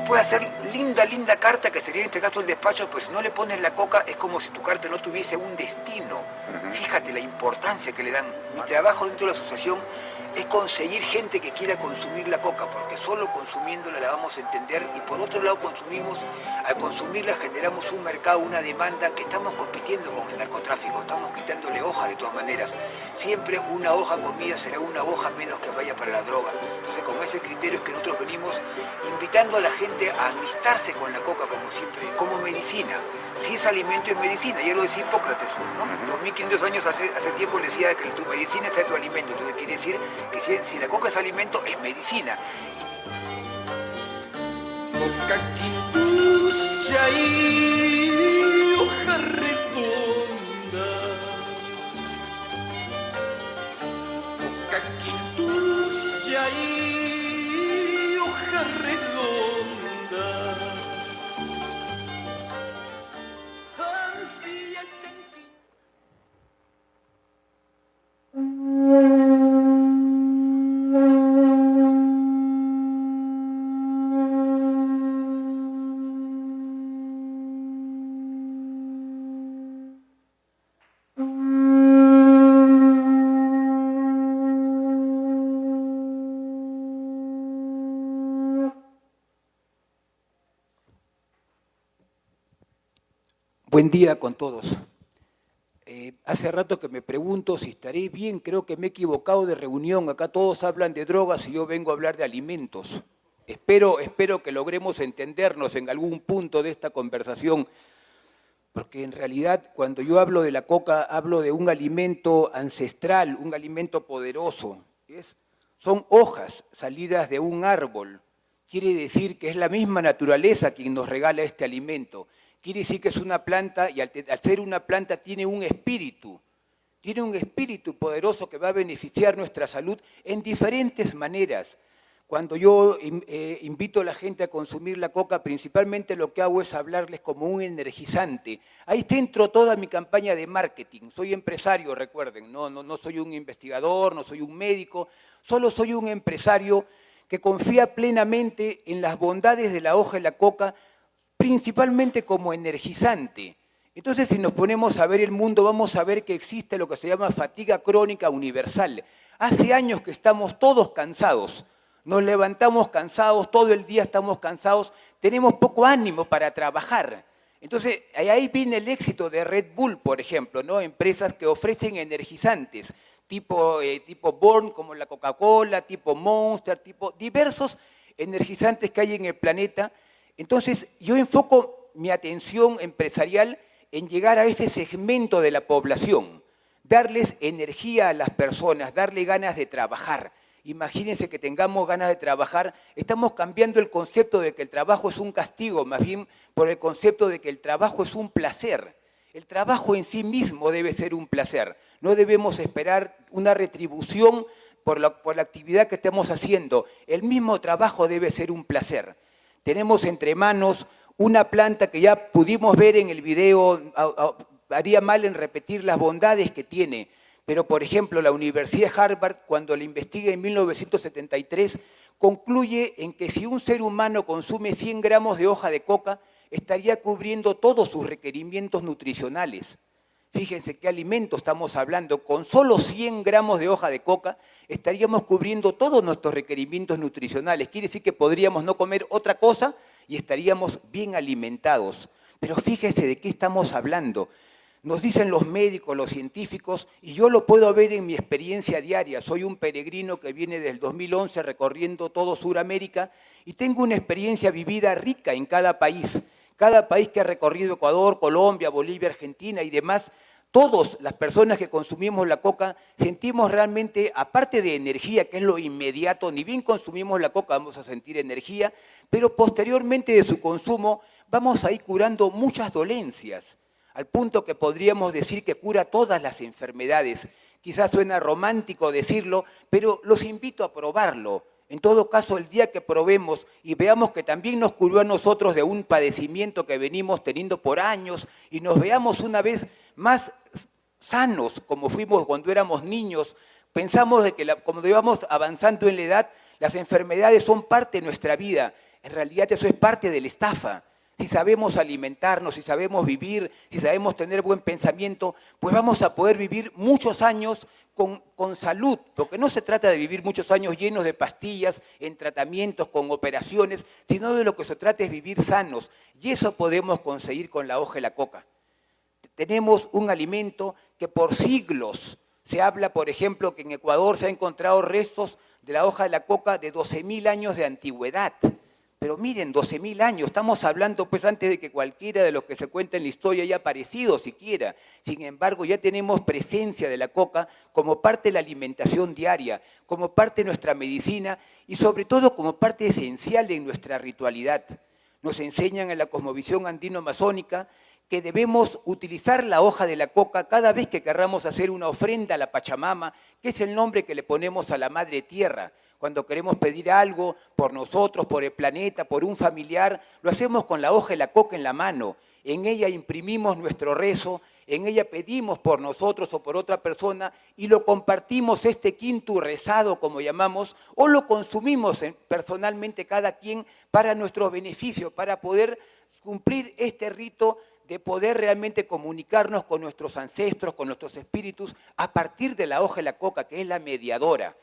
Puede hacer linda carta, que sería en este caso el despacho, pues si no le pones la coca es como si tu carta no tuviese un destino. Fíjate la importancia que le dan. Mi trabajo dentro de la asociación es conseguir gente que quiera consumir la coca, porque solo consumiéndola la vamos a entender, y por otro lado al consumirla generamos un mercado, una demanda, que estamos compitiendo con el narcotráfico, estamos quitándole hoja de todas maneras. Siempre una hoja comida será una hoja menos que vaya para la droga. Entonces con ese criterio es que nosotros venimos invitando a la gente a amistarse con la coca como siempre, como medicina. Si es alimento, es medicina, ya lo decía Hipócrates, ¿no? 2500 años hace tiempo le decía que tu medicina es tu alimento. Entonces quiere decir que si la coca es alimento, es medicina. Coca quintucha y hoja redonda. Coca quintucha y hoja redonda. Buen día con todos. Hace rato que me pregunto si estaré bien, creo que me he equivocado de reunión. Acá todos hablan de drogas y yo vengo a hablar de alimentos. Espero que logremos entendernos en algún punto de esta conversación, porque en realidad cuando yo hablo de la coca, hablo de un alimento ancestral, un alimento poderoso. Son hojas salidas de un árbol. Quiere decir que es la misma naturaleza quien nos regala este alimento. Quiere decir que es una planta y al ser una planta tiene un espíritu poderoso que va a beneficiar nuestra salud en diferentes maneras. Cuando yo invito a la gente a consumir la coca, principalmente lo que hago es hablarles como un energizante. Ahí centro toda mi campaña de marketing. Soy empresario, recuerden, no soy un investigador, no soy un médico, solo soy un empresario que confía plenamente en las bondades de la hoja de la coca, principalmente como energizante. Entonces, si nos ponemos a ver el mundo, vamos a ver que existe lo que se llama fatiga crónica universal. Hace años que estamos todos cansados, nos levantamos cansados, todo el día estamos cansados, tenemos poco ánimo para trabajar. Entonces, ahí viene el éxito de Red Bull, por ejemplo, ¿no? Empresas que ofrecen energizantes, tipo Born, como la Coca-Cola, tipo Monster, tipo diversos energizantes que hay en el planeta. Entonces, yo enfoco mi atención empresarial en llegar a ese segmento de la población, darles energía a las personas, darle ganas de trabajar. Imagínense que tengamos ganas de trabajar, estamos cambiando el concepto de que el trabajo es un castigo, más bien por el concepto de que el trabajo es un placer. El trabajo en sí mismo debe ser un placer, no debemos esperar una retribución por la actividad que estemos haciendo. El mismo trabajo debe ser un placer. Tenemos entre manos una planta que ya pudimos ver en el video, haría mal en repetir las bondades que tiene, pero por ejemplo la Universidad de Harvard, cuando la investiga en 1973, concluye en que si un ser humano consume 100 gramos de hoja de coca, estaría cubriendo todos sus requerimientos nutricionales. Fíjense qué alimento estamos hablando. Con solo 100 gramos de hoja de coca estaríamos cubriendo todos nuestros requerimientos nutricionales. Quiere decir que podríamos no comer otra cosa y estaríamos bien alimentados. Pero fíjense de qué estamos hablando. Nos dicen los médicos, los científicos, y yo lo puedo ver en mi experiencia diaria. Soy un peregrino que viene desde el 2011 recorriendo todo Sudamérica y tengo una experiencia vivida rica en cada país. Cada país que ha recorrido Ecuador, Colombia, Bolivia, Argentina y demás, todas las personas que consumimos la coca sentimos realmente, aparte de energía, que es lo inmediato, ni bien consumimos la coca vamos a sentir energía, pero posteriormente de su consumo vamos a ir curando muchas dolencias, al punto que podríamos decir que cura todas las enfermedades. Quizás suena romántico decirlo, pero los invito a probarlo. En todo caso, el día que probemos y veamos que también nos curó a nosotros de un padecimiento que venimos teniendo por años y nos veamos una vez más sanos como fuimos cuando éramos niños, pensamos de que como íbamos avanzando en la edad, las enfermedades son parte de nuestra vida. En realidad eso es parte de la estafa. Si sabemos alimentarnos, si sabemos vivir, si sabemos tener buen pensamiento, pues vamos a poder vivir muchos años con salud, porque no se trata de vivir muchos años llenos de pastillas, en tratamientos, con operaciones, sino de lo que se trata es vivir sanos. Y eso podemos conseguir con la hoja de la coca. Tenemos un alimento que por siglos se habla, por ejemplo, que en Ecuador se han encontrado restos de la hoja de la coca de 12.000 años de antigüedad. Pero miren, 12.000 años, estamos hablando pues antes de que cualquiera de los que se cuenta en la historia haya aparecido siquiera. Sin embargo, ya tenemos presencia de la coca como parte de la alimentación diaria, como parte de nuestra medicina y sobre todo como parte esencial en nuestra ritualidad. Nos enseñan en la cosmovisión andino-masónica que debemos utilizar la hoja de la coca cada vez que querramos hacer una ofrenda a la Pachamama, que es el nombre que le ponemos a la Madre Tierra. Cuando queremos pedir algo por nosotros, por el planeta, por un familiar, lo hacemos con la hoja de la coca en la mano. En ella imprimimos nuestro rezo, en ella pedimos por nosotros o por otra persona y lo compartimos este quinto rezado, como llamamos, o lo consumimos personalmente cada quien para nuestro beneficio, para poder cumplir este rito de poder realmente comunicarnos con nuestros ancestros, con nuestros espíritus, a partir de la hoja de la coca, que es la mediadora.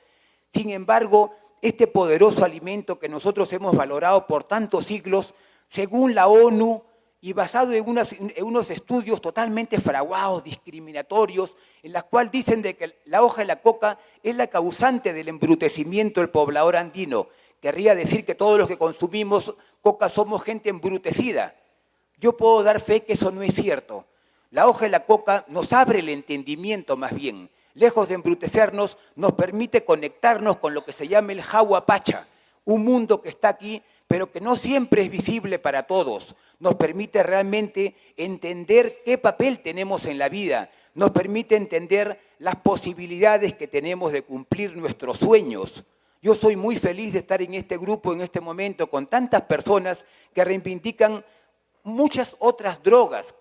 Sin embargo, este poderoso alimento que nosotros hemos valorado por tantos siglos, según la ONU, y basado en unos estudios totalmente fraguados, discriminatorios, en los cuales dicen de que la hoja de la coca es la causante del embrutecimiento del poblador andino. Querría decir que todos los que consumimos coca somos gente embrutecida. Yo puedo dar fe que eso no es cierto. La hoja de la coca nos abre el entendimiento más bien. Lejos de embrutecernos, nos permite conectarnos con lo que se llama el Jahuapacha, un mundo que está aquí, pero que no siempre es visible para todos. Nos permite realmente entender qué papel tenemos en la vida, nos permite entender las posibilidades que tenemos de cumplir nuestros sueños. Yo soy muy feliz de estar en este grupo, en este momento, con tantas personas que reivindican muchas otras drogas.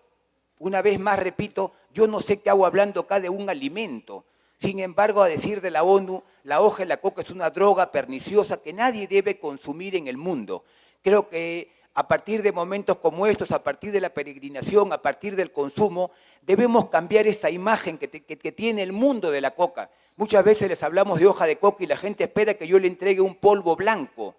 Una vez más repito, yo no sé qué hago hablando acá de un alimento. Sin embargo, a decir de la ONU, la hoja de la coca es una droga perniciosa que nadie debe consumir en el mundo. Creo que a partir de momentos como estos, a partir de la peregrinación, a partir del consumo, debemos cambiar esa imagen que tiene el mundo de la coca. Muchas veces les hablamos de hoja de coca y la gente espera que yo le entregue un polvo blanco.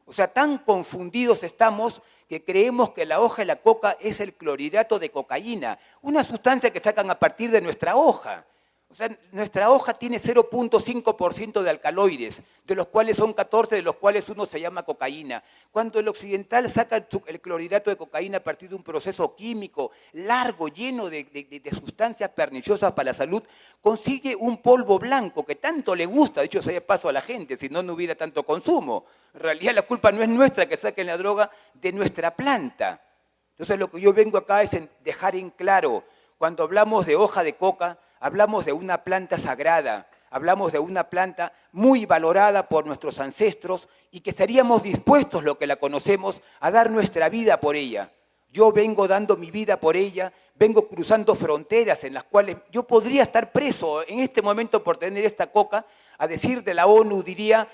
O sea, tan confundidos estamos que creemos que la hoja de la coca es el clorhidrato de cocaína, una sustancia que sacan a partir de nuestra hoja. O sea, nuestra hoja tiene 0.5% de alcaloides, de los cuales son 14, de los cuales uno se llama cocaína. Cuando el occidental saca el clorhidrato de cocaína a partir de un proceso químico largo, lleno de sustancias perniciosas para la salud, consigue un polvo blanco que tanto le gusta, dicho sea de paso a la gente, si no, no hubiera tanto consumo. En realidad la culpa no es nuestra que saquen la droga de nuestra planta. Entonces lo que yo vengo acá es dejar en claro, cuando hablamos de hoja de coca, hablamos de una planta sagrada, hablamos de una planta muy valorada por nuestros ancestros y que estaríamos dispuestos, los que la conocemos, a dar nuestra vida por ella. Yo vengo dando mi vida por ella, vengo cruzando fronteras en las cuales yo podría estar preso en este momento por tener esta coca. A decir de la ONU diría,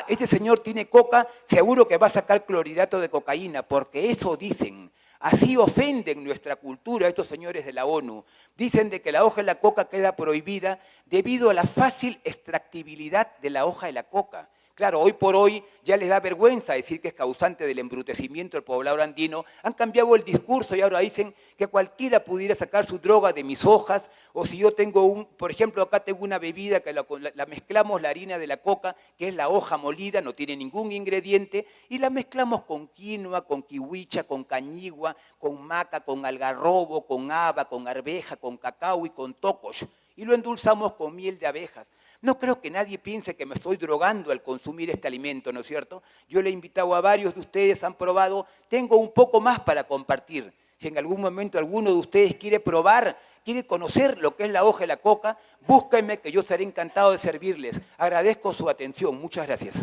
este señor tiene coca, seguro que va a sacar clorhidrato de cocaína, porque eso dicen. Así ofenden nuestra cultura estos señores de la ONU. Dicen de que la hoja de la coca queda prohibida debido a la fácil extractibilidad de la hoja de la coca. Claro, hoy por hoy ya les da vergüenza decir que es causante del embrutecimiento del poblador andino. Han cambiado el discurso y ahora dicen que cualquiera pudiera sacar su droga de mis hojas, o si yo tengo por ejemplo, acá tengo una bebida que la mezclamos la harina de la coca, que es la hoja molida, no tiene ningún ingrediente, y la mezclamos con quinoa, con kiwicha, con cañigua, con maca, con algarrobo, con haba, con arveja, con cacao y con tocosh, y lo endulzamos con miel de abejas. No creo que nadie piense que me estoy drogando al consumir este alimento, ¿no es cierto? Yo le he invitado a varios de ustedes, han probado, tengo un poco más para compartir. Si en algún momento alguno de ustedes quiere probar, quiere conocer lo que es la hoja de la coca, búsquenme que yo seré encantado de servirles. Agradezco su atención. Muchas gracias.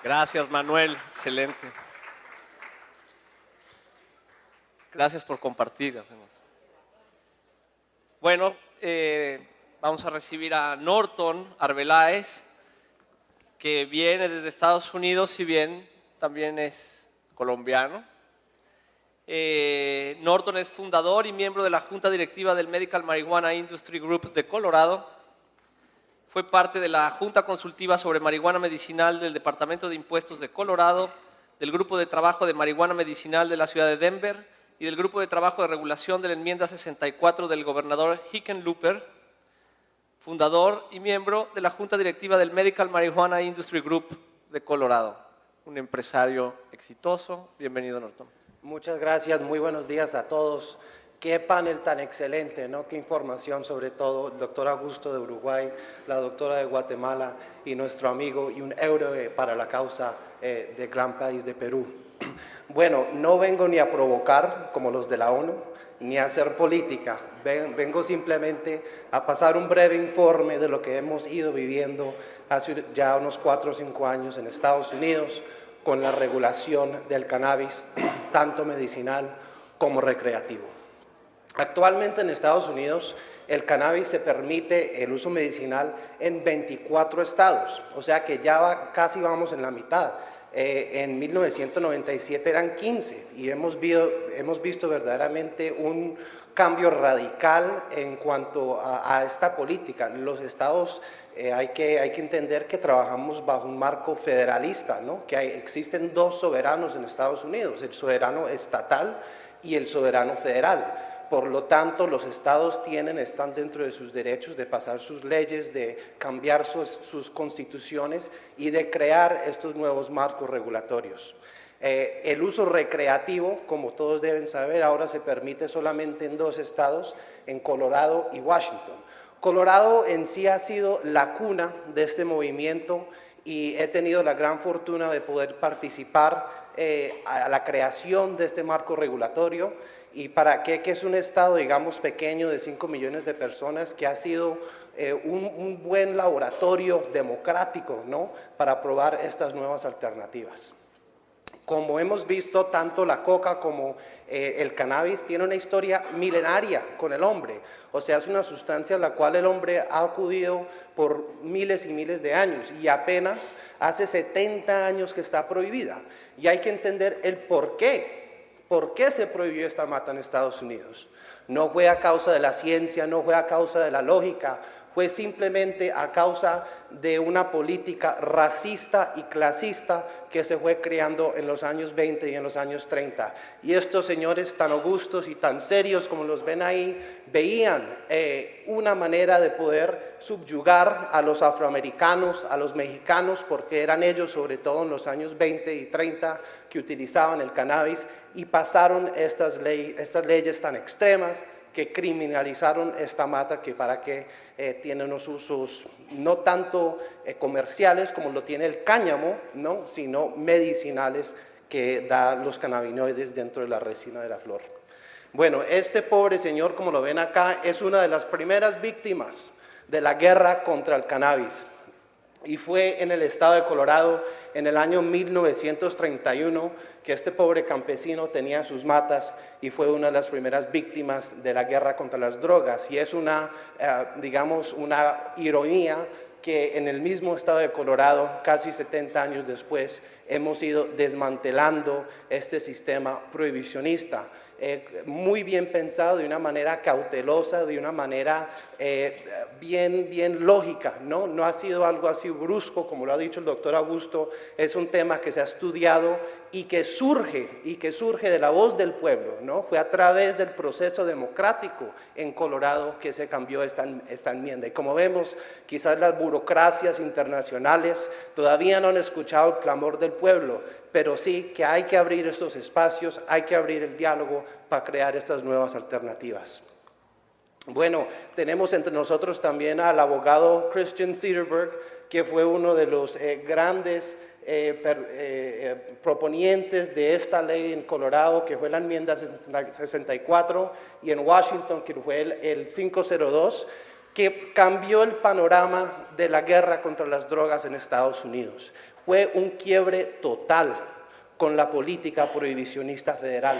Gracias, Manuel. Excelente. Gracias por compartir. Bueno, vamos a recibir a Norton Arbeláez, que viene desde Estados Unidos, si bien también es colombiano. Norton es fundador y miembro de la Junta Directiva del Medical Marijuana Industry Group de Colorado. Fue parte de la Junta Consultiva sobre Marihuana Medicinal del Departamento de Impuestos de Colorado, del Grupo de Trabajo de Marihuana Medicinal de la ciudad de Denver y del Grupo de Trabajo de Regulación de la Enmienda 64 del gobernador Hickenlooper, fundador y miembro de la Junta Directiva del Medical Marijuana Industry Group de Colorado. Un empresario exitoso. Bienvenido, Norton. Muchas gracias, muy buenos días a todos. Qué panel tan excelente, ¿no? Qué información, sobre todo el doctor Augusto de Uruguay, la doctora de Guatemala y nuestro amigo y un héroe para la causa del gran país de Perú. Bueno, no vengo ni a provocar como los de la ONU, ni a hacer política. Vengo simplemente a pasar un breve informe de lo que hemos ido viviendo hace ya unos 4 o 5 años en Estados Unidos con la regulación del cannabis, tanto medicinal como recreativo. Actualmente en Estados Unidos el cannabis se permite el uso medicinal en 24 estados, o sea que ya casi vamos en la mitad. En 1997 eran 15 y hemos visto verdaderamente un cambio radical en cuanto a esta política. Los estados hay que entender que trabajamos bajo un marco federalista, ¿no? Que existen dos soberanos en Estados Unidos, el soberano estatal y el soberano federal. Por lo tanto, los estados están dentro de sus derechos de pasar sus leyes, de cambiar sus constituciones y de crear estos nuevos marcos regulatorios. El uso recreativo, como todos deben saber, ahora se permite solamente en 2 estados, en Colorado y Washington. Colorado en sí ha sido la cuna de este movimiento y he tenido la gran fortuna de poder participar a la creación de este marco regulatorio. ¿Y para qué? Que es un estado, digamos, pequeño de 5 millones de personas que ha sido un buen laboratorio democrático, ¿no? Para probar estas nuevas alternativas. Como hemos visto, tanto la coca como el cannabis tiene una historia milenaria con el hombre. O sea, es una sustancia a la cual el hombre ha acudido por miles y miles de años y apenas hace 70 años que está prohibida. Y hay que entender el por qué. ¿Por qué se prohibió esta mata en Estados Unidos? No fue a causa de la ciencia, no fue a causa de la lógica, fue simplemente a causa de una política racista y clasista que se fue creando en los años 20 y en los años 30. Y estos señores tan augustos y tan serios como los ven ahí, veían una manera de poder subyugar a los afroamericanos, a los mexicanos, porque eran ellos, sobre todo en los años 20 y 30, que utilizaban el cannabis y pasaron estas leyes tan extremas que criminalizaron esta mata que tiene unos usos no tanto comerciales como lo tiene el cáñamo, ¿no? Sino medicinales que da los cannabinoides dentro de la resina de la flor. Bueno, este pobre señor, como lo ven acá, es una de las primeras víctimas de la guerra contra el cannabis. Y fue en el estado de Colorado en el año 1931 que este pobre campesino tenía sus matas y fue una de las primeras víctimas de la guerra contra las drogas. Y es digamos, una ironía que en el mismo estado de Colorado, casi 70 años después, hemos ido desmantelando este sistema prohibicionista. Muy bien pensado, de una manera cautelosa, de una manera bien lógica, ¿no? No ha sido algo así brusco, como lo ha dicho el doctor Augusto, es un tema que se ha estudiado y que surge de la voz del pueblo, ¿no? Fue a través del proceso democrático en Colorado que se cambió esta enmienda. Y como vemos, quizás las burocracias internacionales todavía no han escuchado el clamor del pueblo, pero sí que hay que abrir estos espacios, hay que abrir el diálogo para crear estas nuevas alternativas. Bueno, tenemos entre nosotros también al abogado Christian Cederberg, que fue uno de los grandes proponientes de esta ley en Colorado, que fue la enmienda 64, y en Washington, que fue el 502, que cambió el panorama de la guerra contra las drogas en Estados Unidos. Fue un quiebre total con la política prohibicionista federal.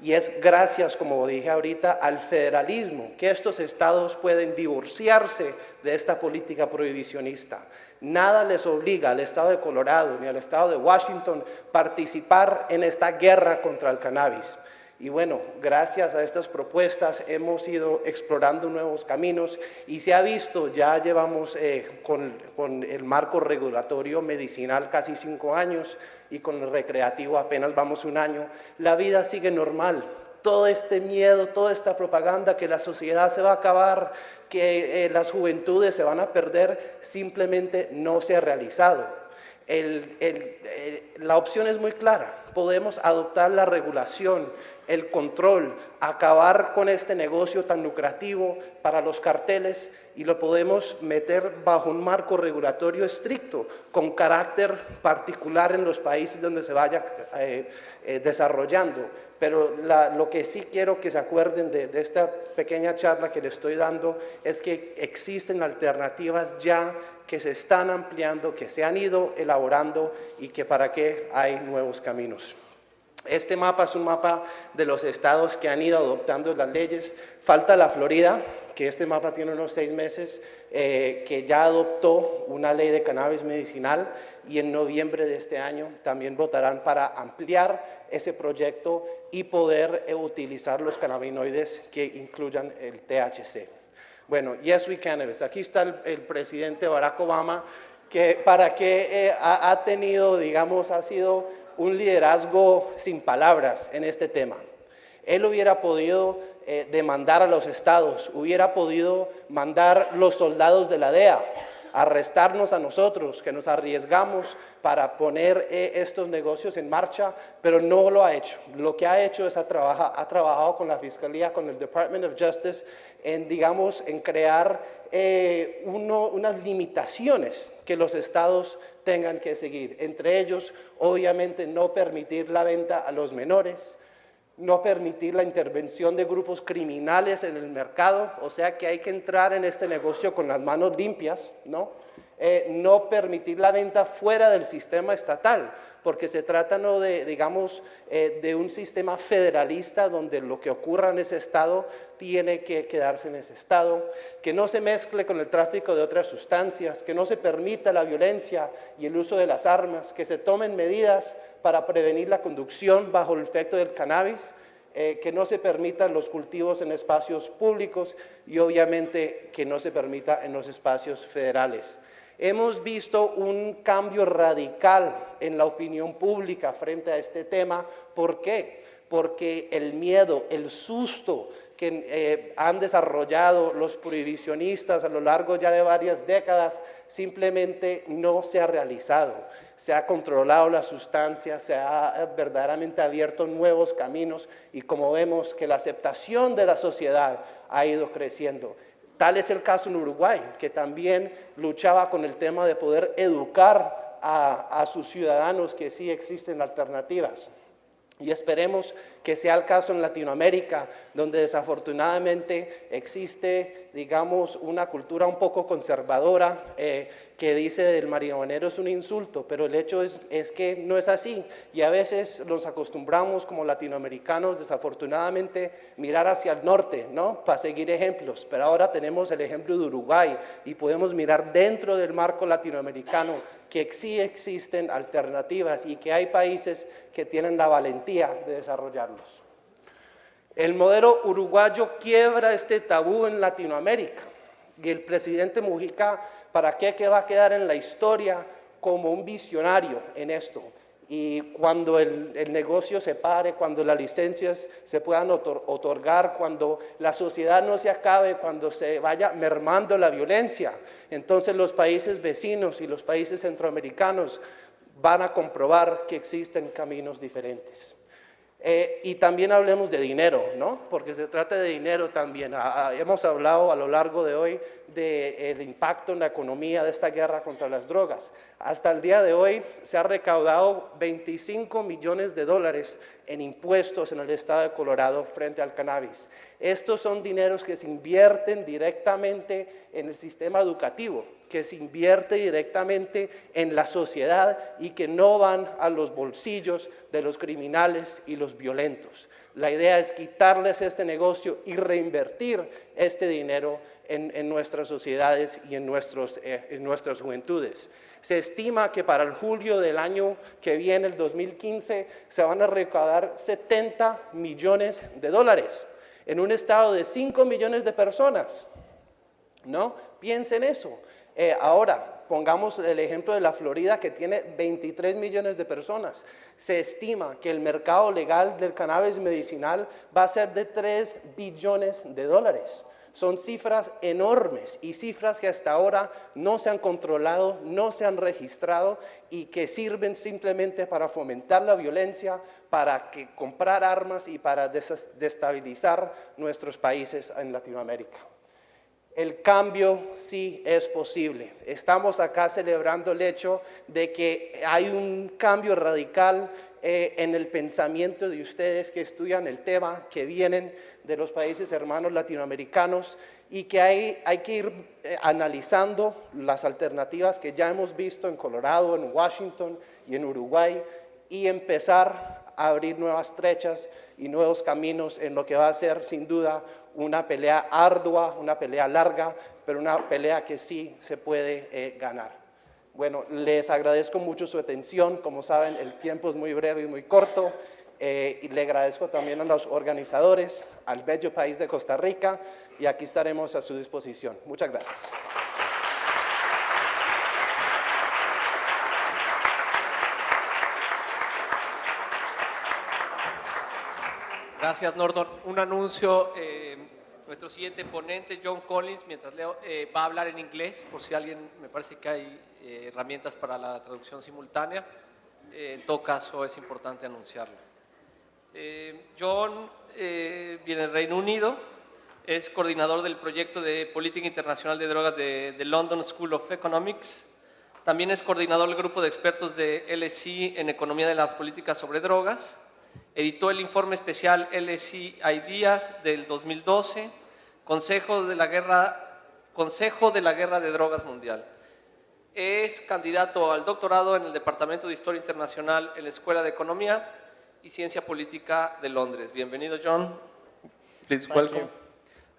Y es gracias, como dije ahorita, al federalismo que estos estados pueden divorciarse de esta política prohibicionista. Nada les obliga al estado de Colorado ni al estado de Washington a participar en esta guerra contra el cannabis. Y bueno, gracias a estas propuestas hemos ido explorando nuevos caminos y se ha visto, ya llevamos con el marco regulatorio medicinal casi 5 años y con el recreativo apenas vamos 1 año, la vida sigue normal. Todo este miedo, toda esta propaganda que la sociedad se va a acabar, que las juventudes se van a perder, simplemente no se ha realizado. La opción es muy clara, podemos adoptar la regulación, el control, acabar con este negocio tan lucrativo para los carteles y lo podemos meter bajo un marco regulatorio estricto, con carácter particular en los países donde se vaya desarrollando. Pero lo que sí quiero que se acuerden de esta pequeña charla que les estoy dando es que existen alternativas ya que se están ampliando, que se han ido elaborando y que para qué hay nuevos caminos. Este mapa es un mapa de los estados que han ido adoptando las leyes. Falta la Florida, que este mapa tiene unos 6 meses, que ya adoptó una ley de cannabis medicinal y en noviembre de este año también votarán para ampliar ese proyecto y poder utilizar los cannabinoides que incluyan el THC. Bueno, Yes We Cannabis. Aquí está el presidente Barack Obama, que ha tenido, digamos, ha sido un liderazgo sin palabras en este tema. Él hubiera podido demandar a los estados, hubiera podido mandar los soldados de la DEA, arrestarnos a nosotros, que nos arriesgamos para poner estos negocios en marcha, pero no lo ha hecho. Lo que ha hecho es ha trabajado con la Fiscalía, con el Department of Justice, en crear unas limitaciones que los estados tengan que seguir. Entre ellos, obviamente, no permitir la venta a los menores, no permitir la intervención de grupos criminales en el mercado, o sea que hay que entrar en este negocio con las manos limpias, ¿no? No permitir la venta fuera del sistema estatal, porque se trata no de, digamos, de un sistema federalista donde lo que ocurra en ese estado tiene que quedarse en ese estado, que no se mezcle con el tráfico de otras sustancias, que no se permita la violencia y el uso de las armas, que se tomen medidas para prevenir la conducción bajo el efecto del cannabis, que no se permitan los cultivos en espacios públicos y obviamente que no se permita en los espacios federales. Hemos visto un cambio radical en la opinión pública frente a este tema. ¿Por qué? Porque el miedo, el susto que han desarrollado los prohibicionistas a lo largo ya de varias décadas simplemente no se ha realizado. Se ha controlado la sustancia, se ha verdaderamente abierto nuevos caminos y como vemos que la aceptación de la sociedad ha ido creciendo. Tal es el caso en Uruguay, que también luchaba con el tema de poder educar a sus ciudadanos que sí existen alternativas. Y esperemos que sea el caso en Latinoamérica, donde desafortunadamente existe, digamos, una cultura un poco conservadora que dice el marihuanero es un insulto, pero el hecho es que no es así. Y a veces nos acostumbramos como latinoamericanos, desafortunadamente, mirar hacia el norte, ¿no? Para seguir ejemplos. Pero ahora tenemos el ejemplo de Uruguay y podemos mirar dentro del marco latinoamericano que sí existen alternativas y que hay países que tienen la valentía de desarrollarlos. El modelo uruguayo quiebra este tabú en Latinoamérica y el presidente Mujica, ¿para qué? Que va a quedar en la historia como un visionario en esto. Y cuando el negocio se pare, cuando las licencias se puedan otorgar, cuando la sociedad no se acabe, cuando se vaya mermando la violencia, entonces los países vecinos y los países centroamericanos van a comprobar que existen caminos diferentes. Y también hablemos de dinero, ¿no? Porque se trata de dinero también. Hemos hablado a lo largo de hoy del impacto en la economía de esta guerra contra las drogas. Hasta el día de hoy se ha recaudado 25 millones de dólares en impuestos en el estado de Colorado frente al cannabis. Estos son dineros que se invierten directamente en el sistema educativo, que se invierte directamente en la sociedad y que no van a los bolsillos de los criminales y los violentos. La idea es quitarles este negocio y reinvertir este dinero en nuestras sociedades y en nuestras juventudes. Se estima que para el julio del año que viene, el 2015, se van a recaudar 70 millones de dólares en un estado de 5 millones de personas, ¿no? Piensen eso. Ahora, pongamos el ejemplo de la Florida, que tiene 23 millones de personas. Se estima que el mercado legal del cannabis medicinal va a ser de 3 billones de dólares. Son cifras enormes y cifras que hasta ahora no se han controlado, no se han registrado y que sirven simplemente para fomentar la violencia, para comprar armas y para destabilizar nuestros países en Latinoamérica. El cambio sí es posible. Estamos acá celebrando el hecho de que hay un cambio radical en el pensamiento de ustedes que estudian el tema, que vienen de los países hermanos latinoamericanos y que hay que ir analizando las alternativas que ya hemos visto en Colorado, en Washington y en Uruguay y empezar a abrir nuevas brechas y nuevos caminos en lo que va a ser sin duda una pelea ardua, una pelea larga, pero una pelea que sí se puede ganar. Bueno, les agradezco mucho su atención. Como saben, el tiempo es muy breve y muy corto. Y le agradezco también a los organizadores, al bello país de Costa Rica, y aquí estaremos a su disposición. Muchas gracias. Gracias, Norton. Un anuncio, nuestro siguiente ponente, John Collins, mientras leo, va a hablar en inglés, por si alguien, me parece que hay herramientas para la traducción simultánea. En todo caso, es importante anunciarlo. John viene del Reino Unido, es coordinador del proyecto de Política Internacional de Drogas de London School of Economics. También es coordinador del grupo de expertos de LSE en Economía de las Políticas sobre Drogas. Editó el informe especial LSE Ideas del 2012, Consejo de la Guerra de Drogas Mundial. Es candidato al doctorado en el Departamento de Historia Internacional en la Escuela de Economía y Ciencia Política de Londres. Bienvenido, John. Please welcome.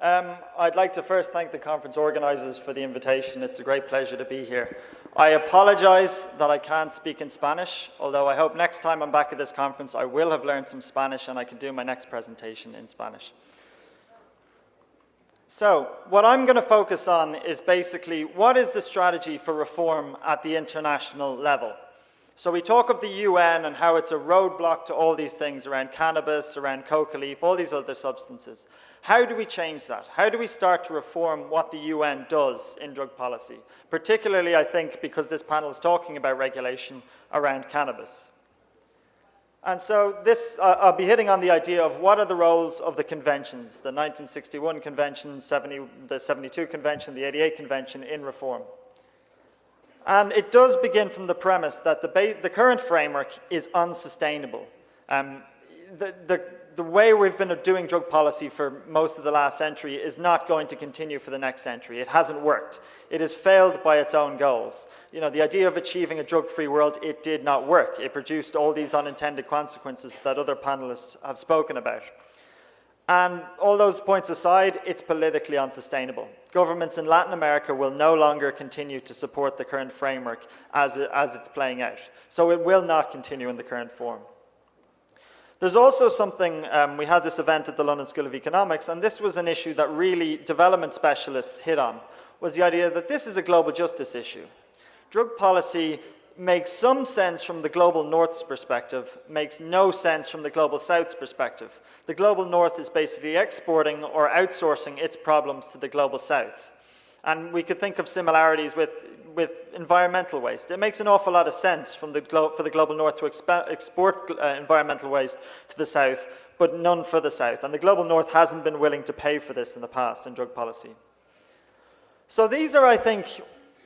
I'd like to first thank the conference organizers for the invitation. It's a great pleasure to be here. I apologize that I can't speak in Spanish, although I hope next time I'm back at this conference I will have learned some Spanish and I can do my next presentation in Spanish. So, what I'm going to focus on is basically what is the strategy for reform at the international level. So we talk of the UN and how it's a roadblock to all these things around cannabis, around coca leaf, all these other substances. How do we change that? How do we start to reform what the UN does in drug policy? Particularly, I think, because this panel is talking about regulation around cannabis. And so this, I'll be hitting on the idea of what are the roles of the conventions, the 1961 convention, the 72 convention, the 88 convention in reform. And it does begin from the premise that the current framework is unsustainable. The way we've been doing drug policy for most of the last century is not going to continue for the next century. It hasn't worked. It has failed by its own goals. You know, the idea of achieving a drug-free world, it did not work. It produced all these unintended consequences that other panelists have spoken about. And all those points aside, it's politically unsustainable. Governments in Latin America will no longer continue to support the current framework as it's playing out. So it will not continue in the current form. There's also something, we had this event at the London School of Economics, and this was an issue that really development specialists hit on, was the idea that this is a global justice issue. Drug policy makes some sense from the global north's perspective, makes no sense from the global south's perspective. The global north is basically exporting or outsourcing its problems to the global south. And we could think of similarities with environmental waste. It makes an awful lot of sense for the global north to export environmental waste to the south, but none for the south. And the global north hasn't been willing to pay for this in the past in drug policy. So these are, I think,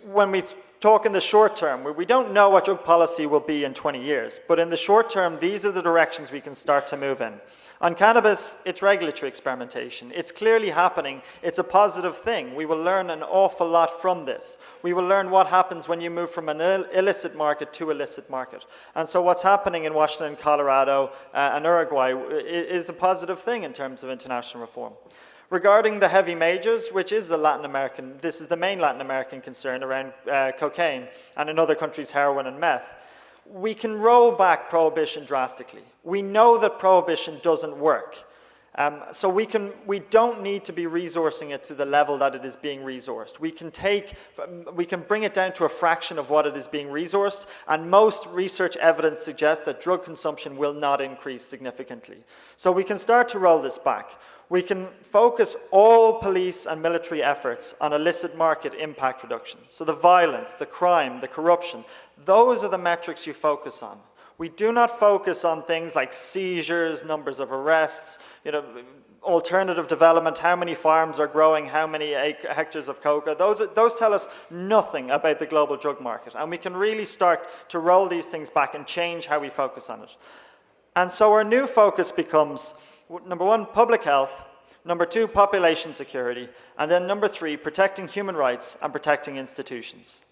when we talk in the short term, we don't know what drug policy will be in 20 years, but in the short term, these are the directions we can start to move in. On cannabis, it's regulatory experimentation. It's clearly happening. It's a positive thing. We will learn an awful lot from this. We will learn what happens when you move from an illicit market to illicit market. And so what's happening in Washington, Colorado, and Uruguay is a positive thing in terms of international reform. Regarding the heavy majors, which is this is the main Latin American concern around cocaine, and in other countries, heroin and meth. We can roll back prohibition drastically. We know that prohibition doesn't work. So we don't need to be resourcing it to the level that it is being resourced. We can bring it down to a fraction of what it is being resourced, and most research evidence suggests that drug consumption will not increase significantly. So we can start to roll this back. We can focus all police and military efforts on illicit market impact reduction. So the violence, the crime, the corruption, those are the metrics you focus on. We do not focus on things like seizures, numbers of arrests, alternative development, how many farms are growing, how many hectares of coca. Those tell us nothing about the global drug market. And we can really start to roll these things back and change how we focus on it. And so our new focus becomes, number one, public health, number two, population security, and then number three, protecting human rights and protecting institutions.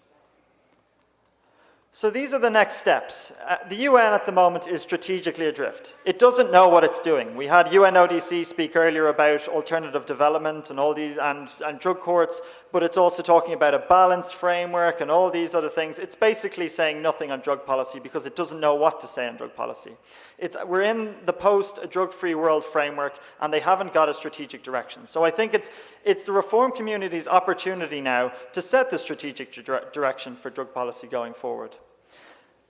So these are the next steps. The UN at the moment is strategically adrift. It doesn't know what it's doing. We had UNODC speak earlier about alternative development and all these and drug courts, but it's also talking about a balanced framework and all these other things. It's basically saying nothing on drug policy because it doesn't know what to say on drug policy. We're in the post-drug-free world framework, and they haven't got a strategic direction. So I think it's the reform community's opportunity now to set the strategic direction for drug policy going forward.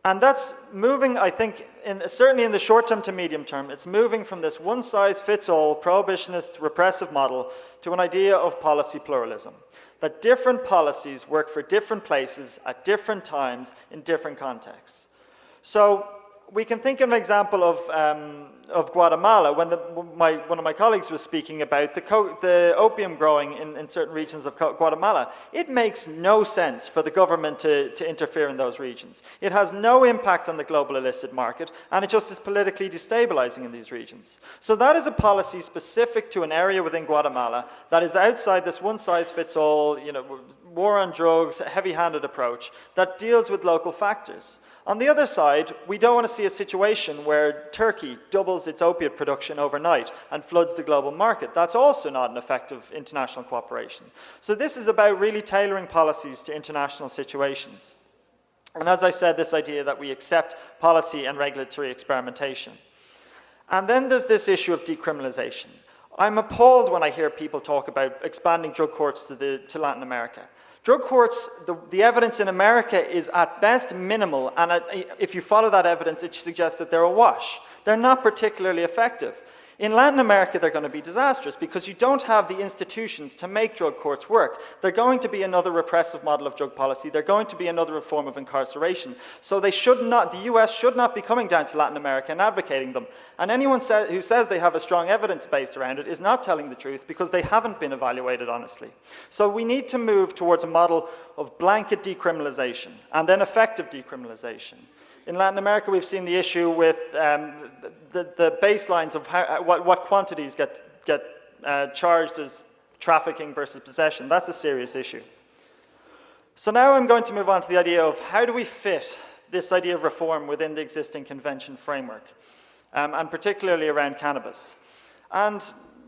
And that's moving, I think, certainly in the short term to medium term, it's moving from this one-size-fits-all prohibitionist repressive model to an idea of policy pluralism, that different policies work for different places at different times in different contexts. So we can think of an example of Guatemala when one of my colleagues was speaking about the opium growing in certain regions of Guatemala. It makes no sense for the government to interfere in those regions. It has no impact on the global illicit market, and it just is politically destabilizing in these regions. So that is a policy specific to an area within Guatemala that is outside this one-size-fits-all, war on drugs, heavy-handed approach that deals with local factors. On the other side, we don't want to see a situation where Turkey doubles its opiate production overnight and floods the global market. That's also not an effective international cooperation. So this is about really tailoring policies to international situations. And as I said, this idea that we accept policy and regulatory experimentation. And then there's this issue of decriminalization. I'm appalled when I hear people talk about expanding drug courts to Latin America. Drug courts, the evidence in America is at best minimal, and if you follow that evidence, it suggests that they're awash. They're not particularly effective. In Latin America, they're going to be disastrous because you don't have the institutions to make drug courts work. They're going to be another repressive model of drug policy. They're going to be another form of incarceration. So the US should not be coming down to Latin America and advocating them. And anyone who says they have a strong evidence base around it is not telling the truth because they haven't been evaluated honestly. So we need to move towards a model of blanket decriminalization and then effective decriminalization. In Latin America, we've seen the issue with the baselines of what quantities get charged as trafficking versus possession. That's a serious issue. So now I'm going to move on to the idea of how do we fit this idea of reform within the existing convention framework, and particularly around cannabis. And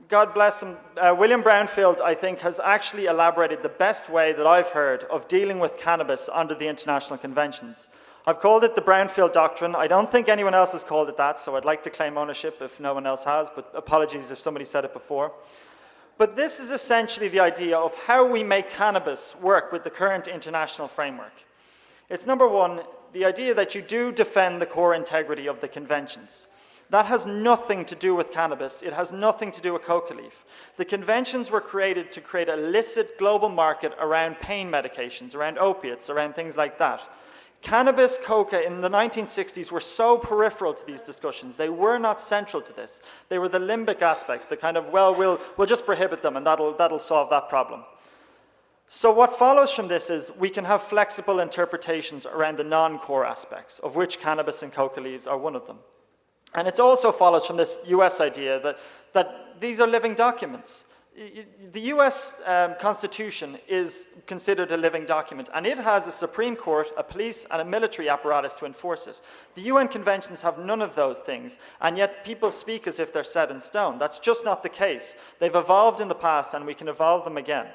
God bless him, William Brownfield, I think, has actually elaborated the best way that I've heard of dealing with cannabis under the international conventions. I've called it the Brownfield Doctrine. I don't think anyone else has called it that, so I'd like to claim ownership if no one else has, but apologies if somebody said it before. But this is essentially the idea of how we make cannabis work with the current international framework. It's number one, the idea that you do defend the core integrity of the conventions. That has nothing to do with cannabis. It has nothing to do with coca leaf. The conventions were created to create a licit global market around pain medications, around opiates, around things like that. Cannabis, coca in the 1960s were so peripheral to these discussions. They were not central to this. They were the limbic aspects, the kind of, well, we'll just prohibit them and that'll solve that problem. So what follows from this is we can have flexible interpretations around the non-core aspects, of which cannabis and coca leaves are one of them. And it also follows from this US idea that these are living documents. The US Constitution is considered a living document, and it has a Supreme Court, a police, and a military apparatus to enforce it. The UN conventions have none of those things, and yet people speak as if they're set in stone. That's just not the case. They've evolved in the past, and we can evolve them again.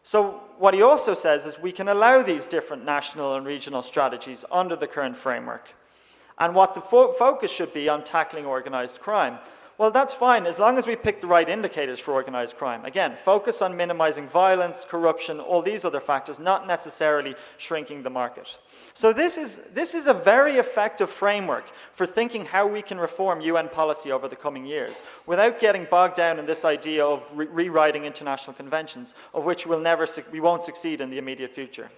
So what he also says is we can allow these different national and regional strategies under the current framework. And what the focus should be on tackling organized crime. Well, that's fine, as long as we pick the right indicators for organized crime. Again, focus on minimizing violence, corruption, all these other factors, not necessarily shrinking the market. So this is a very effective framework for thinking how we can reform UN policy over the coming years without getting bogged down in this idea of rewriting international conventions, of which we won't succeed in the immediate future.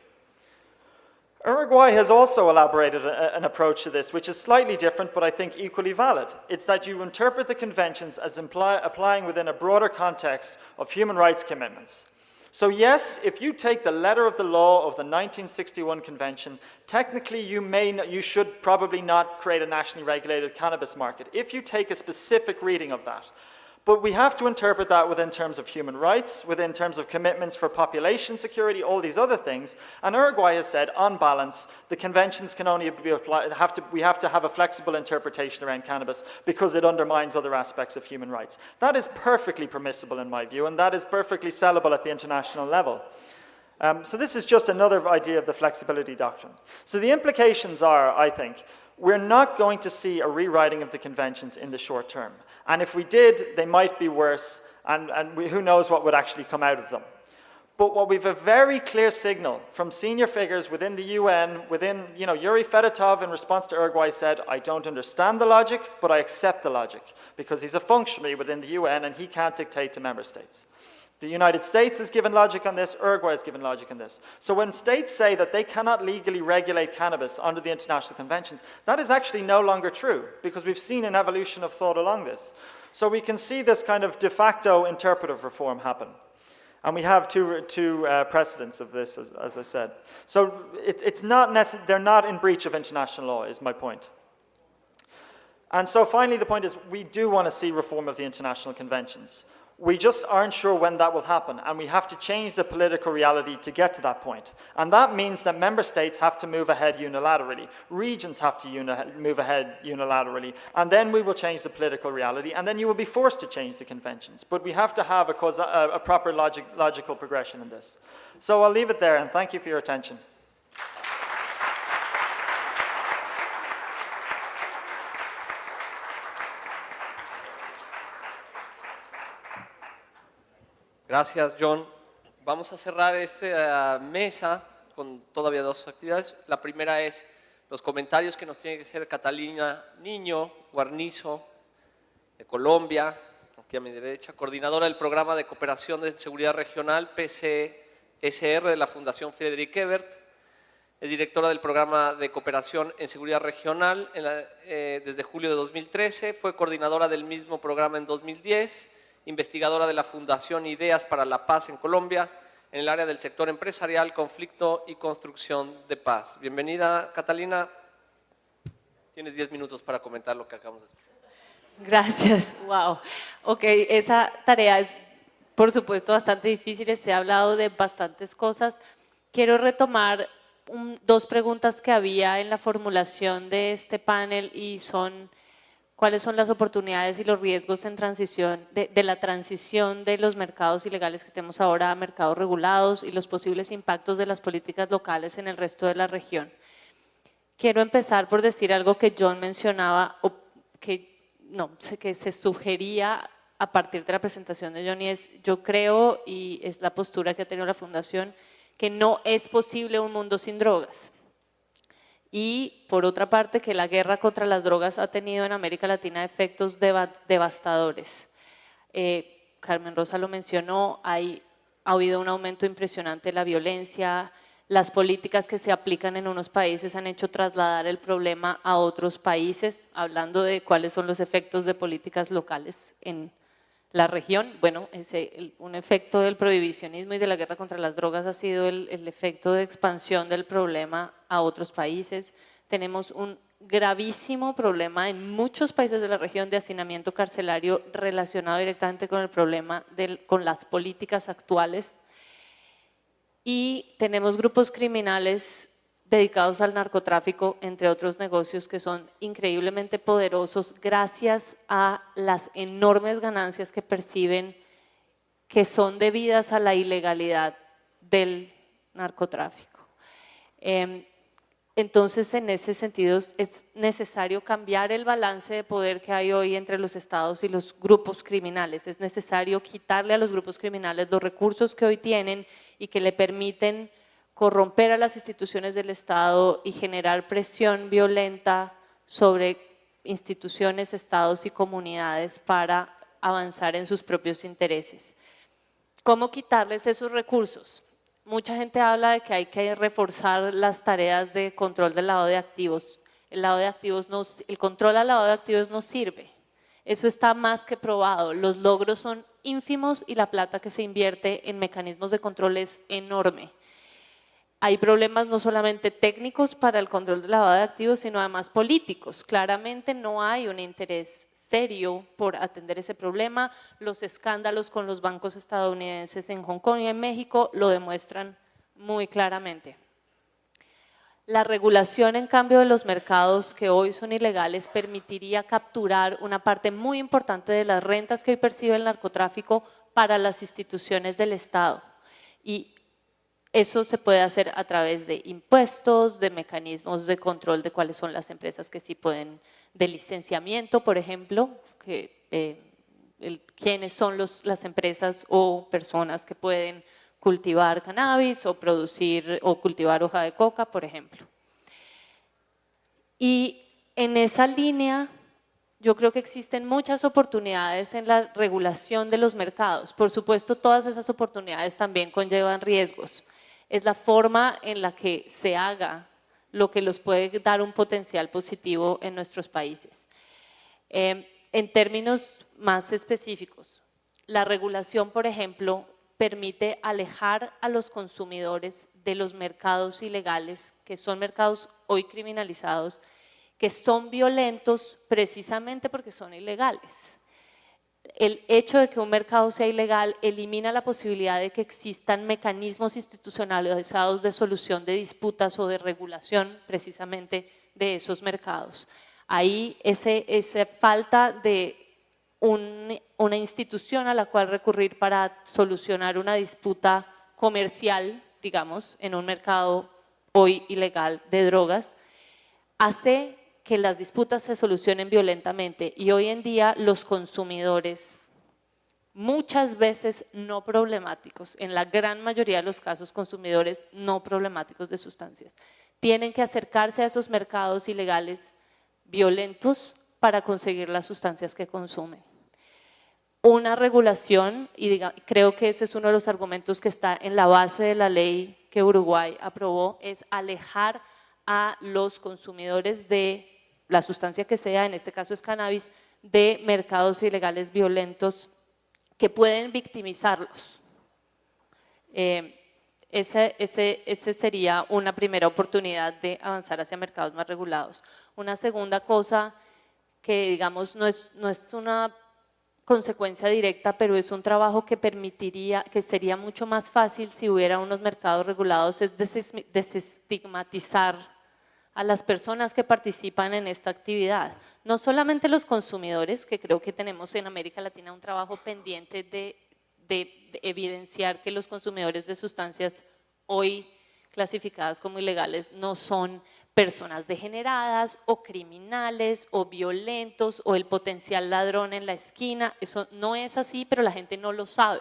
Uruguay has also elaborated an approach to this, which is slightly different, but I think equally valid. It's that you interpret the conventions as applying within a broader context of human rights commitments. So yes, if you take the letter of the law of the 1961 convention, technically you should probably not create a nationally regulated cannabis market, if you take a specific reading of that. But we have to interpret that within terms of human rights, within terms of commitments for population security, all these other things. And Uruguay has said, on balance, the conventions can only be applied, we have to have a flexible interpretation around cannabis because it undermines other aspects of human rights. That is perfectly permissible in my view, and that is perfectly sellable at the international level. So this is just another idea of the flexibility doctrine. So the implications are, I think, we're not going to see a rewriting of the conventions in the short term. And if we did, they might be worse, and who knows what would actually come out of them. But what we've a very clear signal from senior figures within the UN, within, Yuri Fedotov in response to Uruguay said, I don't understand the logic, but I accept the logic, because he's a functionary within the UN and he can't dictate to member states. The United States has given logic on this, Uruguay has given logic on this. So when states say that they cannot legally regulate cannabis under the international conventions, that is actually no longer true, because we've seen an evolution of thought along this. So we can see this kind of de facto interpretive reform happen. And we have two precedents of this, as I said. So they're not in breach of international law, is my point. And so finally, the point is we do want to see reform of the international conventions. We just aren't sure when that will happen, and we have to change the political reality to get to that point. And that means that member states have to move ahead unilaterally. Regions have to move ahead unilaterally. And then we will change the political reality, and then you will be forced to change the conventions. But we have to have a proper logical progression in this. So I'll leave it there, and thank you for your attention. Gracias, John. Vamos a cerrar esta mesa con todavía dos actividades. La primera es los comentarios que nos tiene que hacer Catalina Niño Guarnizo, de Colombia, aquí a mi derecha, coordinadora del Programa de Cooperación de Seguridad Regional, PCSR, de la Fundación Friedrich Ebert. Es directora del Programa de Cooperación en Seguridad Regional desde julio de 2013. Fue coordinadora del mismo programa en 2010. Investigadora de la Fundación Ideas para la Paz en Colombia, en el área del sector empresarial, conflicto y construcción de paz. Bienvenida, Catalina. Tienes 10 minutos para comentar lo que acabamos de explicar. Gracias. Wow. Ok, esa tarea es, por supuesto, bastante difícil. Se ha hablado de bastantes cosas. Quiero retomar dos preguntas que había en la formulación de este panel y son: ¿cuáles son las oportunidades y los riesgos en transición de la transición de los mercados ilegales que tenemos ahora a mercados regulados y los posibles impactos de las políticas locales en el resto de la región? Quiero empezar por decir algo que John mencionaba, o que se sugería a partir de la presentación de John, y es: yo creo, y es la postura que ha tenido la Fundación, que no es posible un mundo sin drogas. Y por otra parte, que la guerra contra las drogas ha tenido en América Latina efectos devastadores. Carmen Rosa lo mencionó, ha habido un aumento impresionante de la violencia, las políticas que se aplican en unos países han hecho trasladar el problema a otros países, hablando de cuáles son los efectos de políticas locales en la región. Bueno, un efecto del prohibicionismo y de la guerra contra las drogas ha sido el efecto de expansión del problema a otros países. Tenemos un gravísimo problema en muchos países de la región de hacinamiento carcelario relacionado directamente con el problema con las políticas actuales. Y tenemos grupos criminales dedicados al narcotráfico, entre otros negocios que son increíblemente poderosos gracias a las enormes ganancias que perciben, que son debidas a la ilegalidad del narcotráfico. Entonces, en ese sentido, es necesario cambiar el balance de poder que hay hoy entre los estados y los grupos criminales. Es necesario quitarle a los grupos criminales los recursos que hoy tienen y que le permiten corromper a las instituciones del Estado y generar presión violenta sobre instituciones, estados y comunidades para avanzar en sus propios intereses. ¿Cómo quitarles esos recursos? Mucha gente habla de que hay que reforzar las tareas de control del lavado de activos. El control al lavado de activos no sirve. Eso está más que probado. Los logros son ínfimos y la plata que se invierte en mecanismos de control es enorme. Hay problemas no solamente técnicos para el control del lavado de activos, sino además políticos. Claramente no hay un interés serio por atender ese problema. Los escándalos con los bancos estadounidenses en Hong Kong y en México lo demuestran muy claramente. La regulación, en cambio, de los mercados que hoy son ilegales permitiría capturar una parte muy importante de las rentas que hoy percibe el narcotráfico para las instituciones del Estado. Y eso se puede hacer a través de impuestos, de mecanismos de control de cuáles son las empresas que sí pueden, de licenciamiento, por ejemplo, quiénes son las empresas o personas que pueden cultivar cannabis o producir o cultivar hoja de coca, por ejemplo. Y en esa línea yo creo que existen muchas oportunidades en la regulación de los mercados. Por supuesto, todas esas oportunidades también conllevan riesgos. Es la forma en la que se haga lo que los puede dar un potencial positivo en nuestros países. En términos más específicos, la regulación, por ejemplo, permite alejar a los consumidores de los mercados ilegales, que son mercados hoy criminalizados, que son violentos precisamente porque son ilegales. El hecho de que un mercado sea ilegal elimina la posibilidad de que existan mecanismos institucionalizados de solución de disputas o de regulación precisamente de esos mercados. Ahí esa falta de una institución a la cual recurrir para solucionar una disputa comercial, digamos, en un mercado hoy ilegal de drogas, hace que las disputas se solucionen violentamente y hoy en día los consumidores, muchas veces no problemáticos, en la gran mayoría de los casos consumidores no problemáticos de sustancias, tienen que acercarse a esos mercados ilegales violentos para conseguir las sustancias que consumen. Una regulación, y creo que ese es uno de los argumentos que está en la base de la ley que Uruguay aprobó, es alejar a los consumidores de la sustancia que sea, en este caso es cannabis, de mercados ilegales violentos que pueden victimizarlos. Ese sería una primera oportunidad de avanzar hacia mercados más regulados. Una segunda cosa que digamos no es una consecuencia directa, pero es un trabajo que permitiría, que sería mucho más fácil si hubiera unos mercados regulados, es desestigmatizar a las personas que participan en esta actividad. No solamente los consumidores, que creo que tenemos en América Latina un trabajo pendiente de evidenciar que los consumidores de sustancias hoy clasificadas como ilegales no son personas degeneradas o criminales o violentos o el potencial ladrón en la esquina. Eso no es así, pero la gente no lo sabe.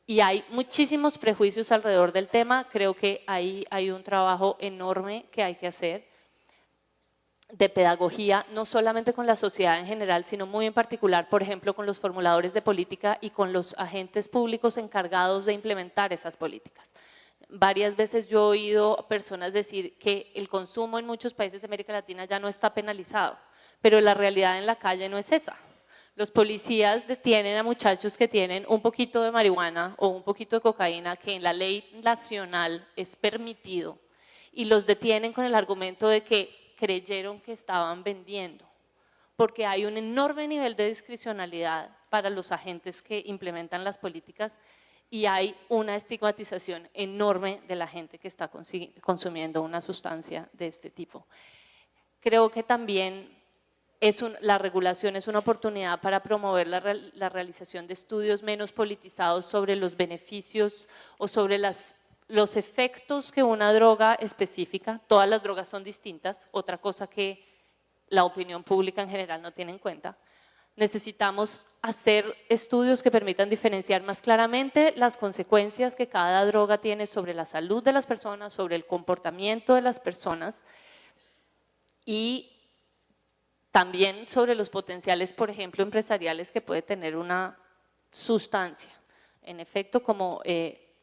Y hay muchísimos prejuicios alrededor del tema. Creo que ahí hay un trabajo enorme que hay que hacer de pedagogía, no solamente con la sociedad en general, sino muy en particular, por ejemplo, con los formuladores de política y con los agentes públicos encargados de implementar esas políticas. Varias veces yo he oído a personas decir que el consumo en muchos países de América Latina ya no está penalizado, pero la realidad en la calle no es esa. Los policías detienen a muchachos que tienen un poquito de marihuana o un poquito de cocaína que en la ley nacional es permitido y los detienen con el argumento de que creyeron que estaban vendiendo, porque hay un enorme nivel de discrecionalidad para los agentes que implementan las políticas y hay una estigmatización enorme de la gente que está consumiendo una sustancia de este tipo. Creo que también la regulación es una oportunidad para promover la realización de estudios menos politizados sobre los beneficios o sobre los efectos que una droga específica, todas las drogas son distintas, otra cosa que la opinión pública en general no tiene en cuenta. Necesitamos hacer estudios que permitan diferenciar más claramente las consecuencias que cada droga tiene sobre la salud de las personas, sobre el comportamiento de las personas y también sobre los potenciales, por ejemplo, empresariales que puede tener una sustancia. En efecto, como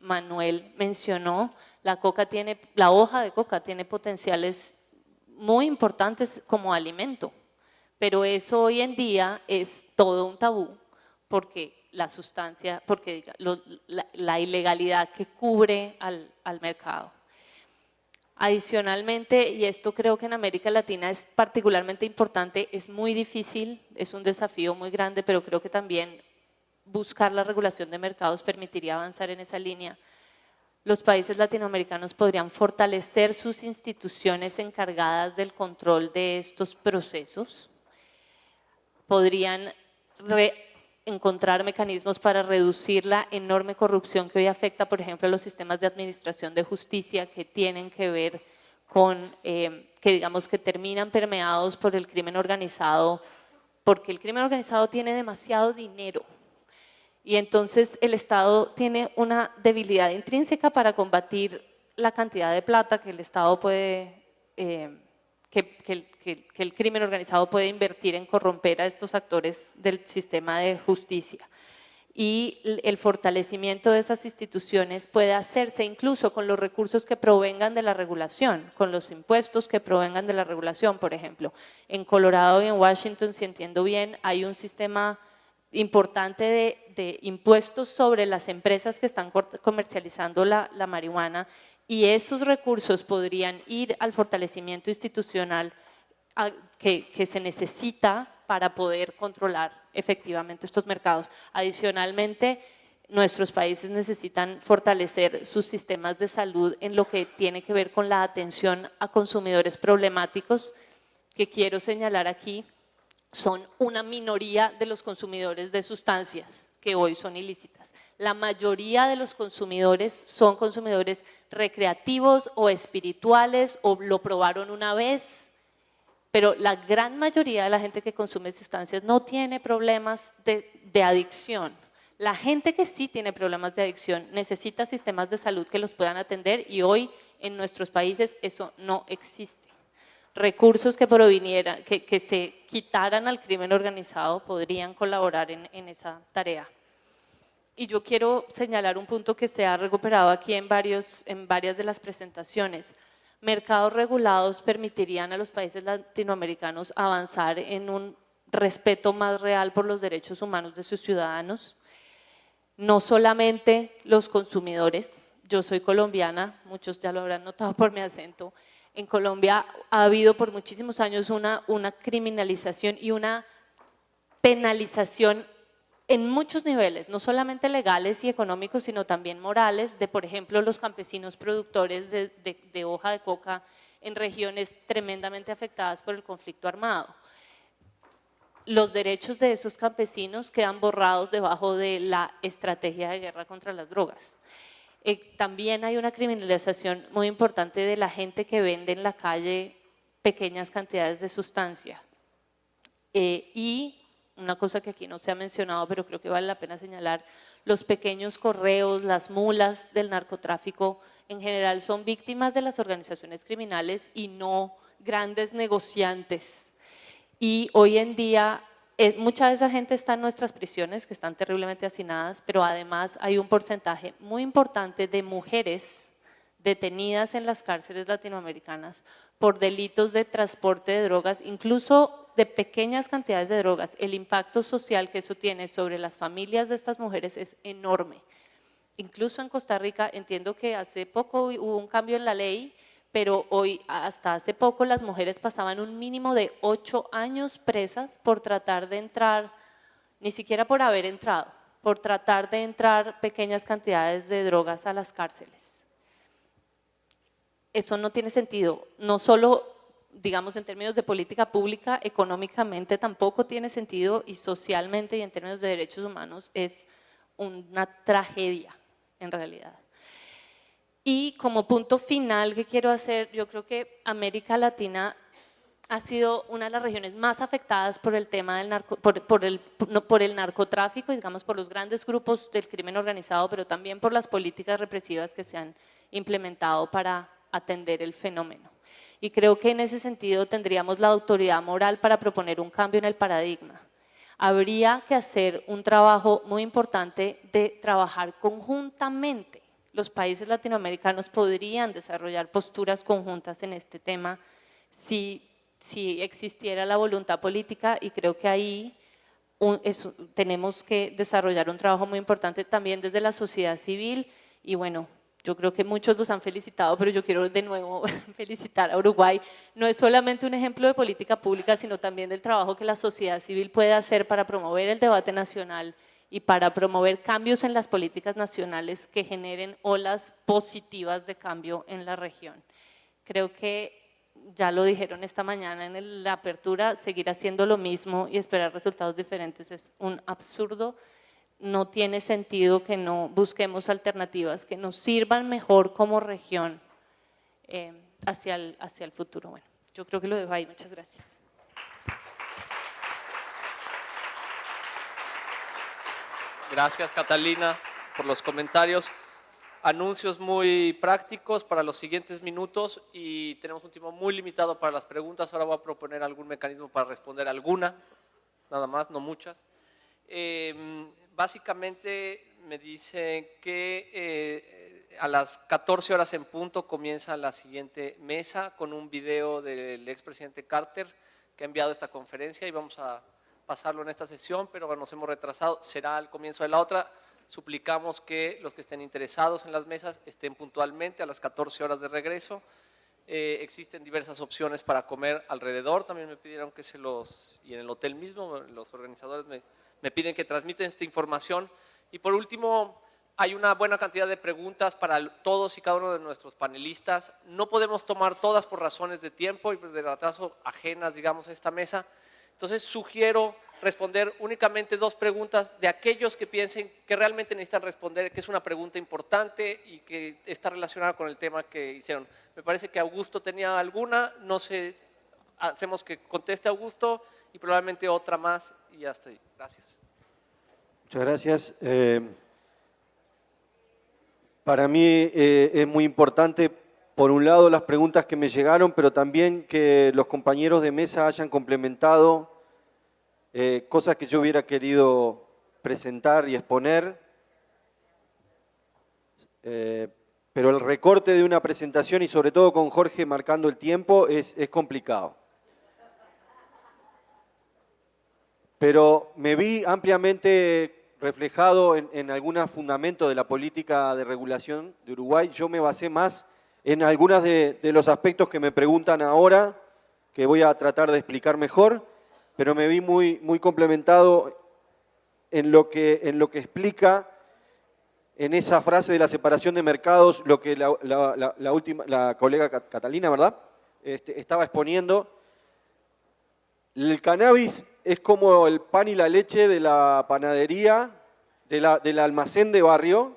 Manuel mencionó, la hoja de coca tiene potenciales muy importantes como alimento, pero eso hoy en día es todo un tabú porque la sustancia, porque la ilegalidad que cubre al mercado. Adicionalmente, y esto creo que en América Latina es particularmente importante, es muy difícil, es un desafío muy grande, pero creo que también buscar la regulación de mercados permitiría avanzar en esa línea. Los países latinoamericanos podrían fortalecer sus instituciones encargadas del control de estos procesos, podrían encontrar mecanismos para reducir la enorme corrupción que hoy afecta, por ejemplo, a los sistemas de administración de justicia que tienen que ver con, que digamos que terminan permeados por el crimen organizado, porque el crimen organizado tiene demasiado dinero. Y entonces el Estado tiene una debilidad intrínseca para combatir la cantidad de plata que el Estado puede, que el crimen organizado puede invertir en corromper a estos actores del sistema de justicia. Y el fortalecimiento de esas instituciones puede hacerse incluso con los recursos que provengan de la regulación, con los impuestos que provengan de la regulación, por ejemplo. En Colorado y en Washington, si entiendo bien, hay un sistema importante de impuestos sobre las empresas que están comercializando la marihuana, y esos recursos podrían ir al fortalecimiento institucional que se necesita para poder controlar efectivamente estos mercados. Adicionalmente, nuestros países necesitan fortalecer sus sistemas de salud en lo que tiene que ver con la atención a consumidores problemáticos, que quiero señalar aquí, son una minoría de los consumidores de sustancias que hoy son ilícitas. La mayoría de los consumidores son consumidores recreativos o espirituales o lo probaron una vez, pero la gran mayoría de la gente que consume sustancias no tiene problemas de adicción. La gente que sí tiene problemas de adicción necesita sistemas de salud que los puedan atender, y hoy en nuestros países eso no existe. Recursos que provinieran, que se quitaran al crimen organizado podrían colaborar en esa tarea. Y yo quiero señalar un punto que se ha recuperado aquí en varias de las presentaciones. Mercados regulados permitirían a los países latinoamericanos avanzar en un respeto más real por los derechos humanos de sus ciudadanos. No solamente los consumidores, yo soy colombiana, muchos ya lo habrán notado por mi acento. En Colombia ha habido por muchísimos años una criminalización y una penalización en muchos niveles, no solamente legales y económicos, sino también morales, de por ejemplo los campesinos productores de hoja de coca en regiones tremendamente afectadas por el conflicto armado. Los derechos de esos campesinos quedan borrados debajo de la estrategia de guerra contra las drogas. También hay una criminalización muy importante de la gente que vende en la calle pequeñas cantidades de sustancia. Y una cosa que aquí no se ha mencionado, pero creo que vale la pena señalar, los pequeños correos, las mulas del narcotráfico, en general son víctimas de las organizaciones criminales y no grandes negociantes. Y hoy en día mucha de esa gente está en nuestras prisiones, que están terriblemente hacinadas, pero además hay un porcentaje muy importante de mujeres detenidas en las cárceles latinoamericanas por delitos de transporte de drogas, incluso de pequeñas cantidades de drogas. El impacto social que eso tiene sobre las familias de estas mujeres es enorme. Incluso en Costa Rica, entiendo que hace poco hubo un cambio en la ley, pero hoy, hasta hace poco, las mujeres pasaban un mínimo de 8 años presas por tratar de entrar, ni siquiera por haber entrado, por tratar de entrar pequeñas cantidades de drogas a las cárceles. Eso no tiene sentido, no solo, digamos, en términos de política pública, económicamente tampoco tiene sentido, y socialmente y en términos de derechos humanos es una tragedia en realidad. Y como punto final que quiero hacer, yo creo que América Latina ha sido una de las regiones más afectadas por el tema del por el narcotráfico, digamos por los grandes grupos del crimen organizado, pero también por las políticas represivas que se han implementado para atender el fenómeno. Y creo que en ese sentido tendríamos la autoridad moral para proponer un cambio en el paradigma. Habría que hacer un trabajo muy importante de trabajar conjuntamente. Los países latinoamericanos podrían desarrollar posturas conjuntas en este tema si existiera la voluntad política, y creo que ahí tenemos que desarrollar un trabajo muy importante también desde la sociedad civil, y bueno, yo creo que muchos los han felicitado, pero yo quiero de nuevo felicitar a Uruguay. No es solamente un ejemplo de política pública, sino también del trabajo que la sociedad civil puede hacer para promover el debate nacional y para promover cambios en las políticas nacionales que generen olas positivas de cambio en la región. Creo que ya lo dijeron esta mañana en la apertura, seguir haciendo lo mismo y esperar resultados diferentes es un absurdo. No tiene sentido que no busquemos alternativas que nos sirvan mejor como región hacia el futuro. Bueno, yo creo que lo dejo ahí. Muchas gracias. Gracias, Catalina, por los comentarios. Anuncios muy prácticos para los siguientes minutos y tenemos un tiempo muy limitado para las preguntas. Ahora voy a proponer algún mecanismo para responder alguna, nada más, no muchas. Básicamente me dicen que a las 14 horas en punto comienza la siguiente mesa con un video del expresidente Carter que ha enviado esta conferencia y vamos a pasarlo en esta sesión, pero nos hemos retrasado, será al comienzo de la otra. Suplicamos que los que estén interesados en las mesas estén puntualmente a las 14 horas de regreso. Existen diversas opciones para comer alrededor, también me pidieron que y en el hotel mismo, los organizadores me piden que transmiten esta información. Y por último, hay una buena cantidad de preguntas para todos y cada uno de nuestros panelistas. No podemos tomar todas por razones de tiempo y de retraso ajenas, digamos, a esta mesa. Entonces sugiero responder únicamente 2 preguntas de aquellos que piensen que realmente necesitan responder, que es una pregunta importante y que está relacionada con el tema que hicieron. Me parece que Augusto tenía alguna, no sé, hacemos que conteste Augusto y probablemente otra más y ya estoy. Gracias. Muchas gracias. Para mí es muy importante, por un lado, las preguntas que me llegaron, pero también que los compañeros de mesa hayan complementado cosas que yo hubiera querido presentar y exponer, pero el recorte de una presentación y sobre todo con Jorge marcando el tiempo es complicado. Pero me vi ampliamente reflejado en algunos fundamentos de la política de regulación de Uruguay. Yo me basé más en algunos de los aspectos que me preguntan ahora, que voy a tratar de explicar mejor, pero me vi muy complementado en lo que explica en esa frase de la separación de mercados, lo que la colega Catalina, ¿verdad?, estaba exponiendo. El cannabis es como el pan y la leche de la panadería, del almacén de barrio,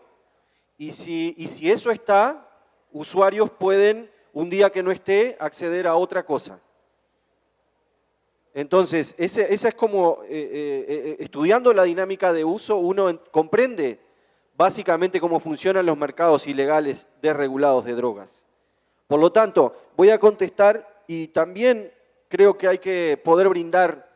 y si eso está, usuarios pueden, un día que no esté, acceder a otra cosa. Entonces, esa es como, estudiando la dinámica de uso, uno comprende básicamente cómo funcionan los mercados ilegales desregulados de drogas. Por lo tanto, voy a contestar y también creo que hay que poder brindar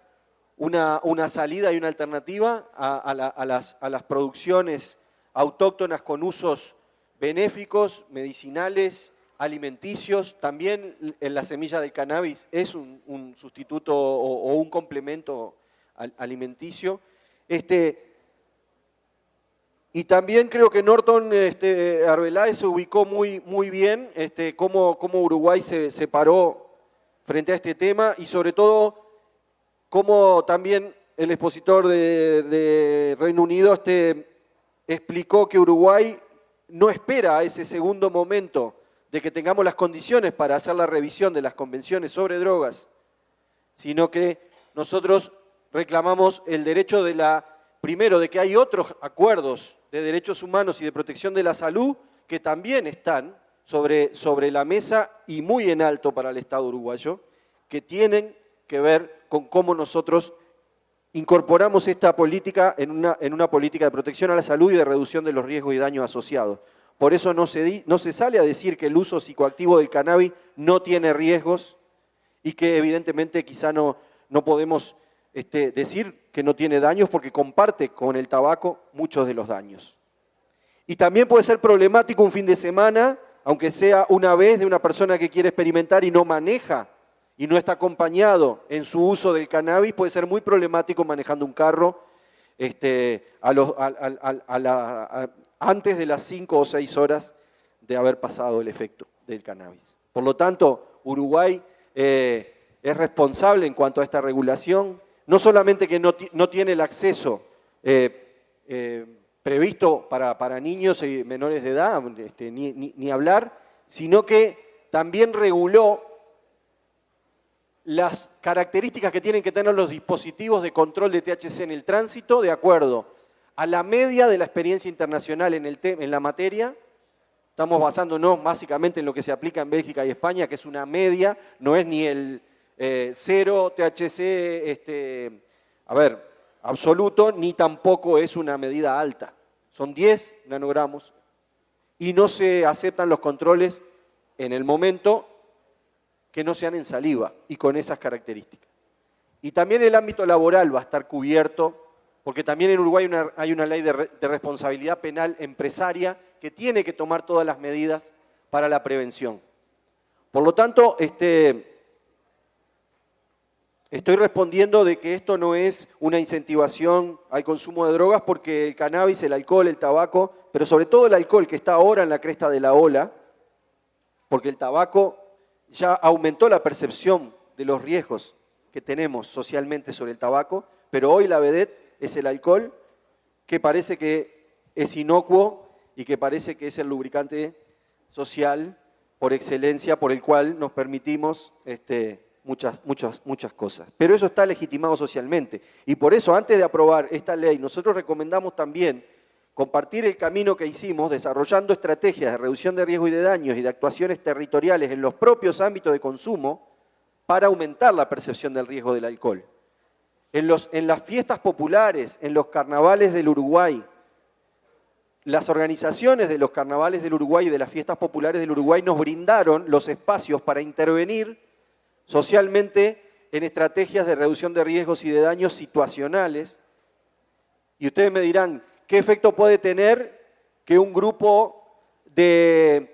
una salida y una alternativa a las producciones autóctonas con usos benéficos, medicinales, alimenticios. También la semilla del cannabis es un sustituto o un complemento alimenticio. Y también creo que Norton Arbeláez se ubicó muy bien cómo Uruguay se paró frente a este tema y sobre todo cómo también el expositor de Reino Unido explicó que Uruguay no espera a ese segundo momento de que tengamos las condiciones para hacer la revisión de las convenciones sobre drogas, sino que nosotros reclamamos el derecho primero de que hay otros acuerdos de derechos humanos y de protección de la salud que también están sobre la mesa y muy en alto para el Estado uruguayo, que tienen que ver con cómo nosotros incorporamos esta política en una política de protección a la salud y de reducción de los riesgos y daños asociados. Por eso no se sale a decir que el uso psicoactivo del cannabis no tiene riesgos y que evidentemente quizá no podemos decir que no tiene daños porque comparte con el tabaco muchos de los daños. Y también puede ser problemático un fin de semana, aunque sea una vez, de una persona que quiere experimentar y no maneja y no está acompañado en su uso del cannabis, puede ser muy problemático manejando un carro antes de las 5 o 6 horas de haber pasado el efecto del cannabis. Por lo tanto, Uruguay es responsable en cuanto a esta regulación, no solamente que no tiene el acceso previsto para niños y menores de edad, ni hablar, sino que también reguló las características que tienen que tener los dispositivos de control de THC en el tránsito de acuerdo a la media de la experiencia internacional en la materia. Estamos basándonos básicamente en lo que se aplica en Bélgica y España, que es una media, no es ni el 0 THC absoluto, ni tampoco es una medida alta. Son 10 nanogramos y no se aceptan los controles en el momento que no sean en saliva y con esas características. Y también el ámbito laboral va a estar cubierto, porque también en Uruguay hay una ley de responsabilidad penal empresaria que tiene que tomar todas las medidas para la prevención. Por lo tanto, estoy respondiendo de que esto no es una incentivación al consumo de drogas, porque el cannabis, el alcohol, el tabaco, pero sobre todo el alcohol, que está ahora en la cresta de la ola, porque el tabaco ya aumentó la percepción de los riesgos que tenemos socialmente sobre el tabaco, pero hoy la vedette es el alcohol, que parece que es inocuo y que parece que es el lubricante social por excelencia por el cual nos permitimos muchas cosas. Pero eso está legitimado socialmente. Y por eso, antes de aprobar esta ley, nosotros recomendamos también compartir el camino que hicimos desarrollando estrategias de reducción de riesgo y de daños y de actuaciones territoriales en los propios ámbitos de consumo para aumentar la percepción del riesgo del alcohol. En las fiestas populares, en los carnavales del Uruguay, las organizaciones de los carnavales del Uruguay y de las fiestas populares del Uruguay nos brindaron los espacios para intervenir socialmente en estrategias de reducción de riesgos y de daños situacionales. Y ustedes me dirán, ¿qué efecto puede tener que un grupo de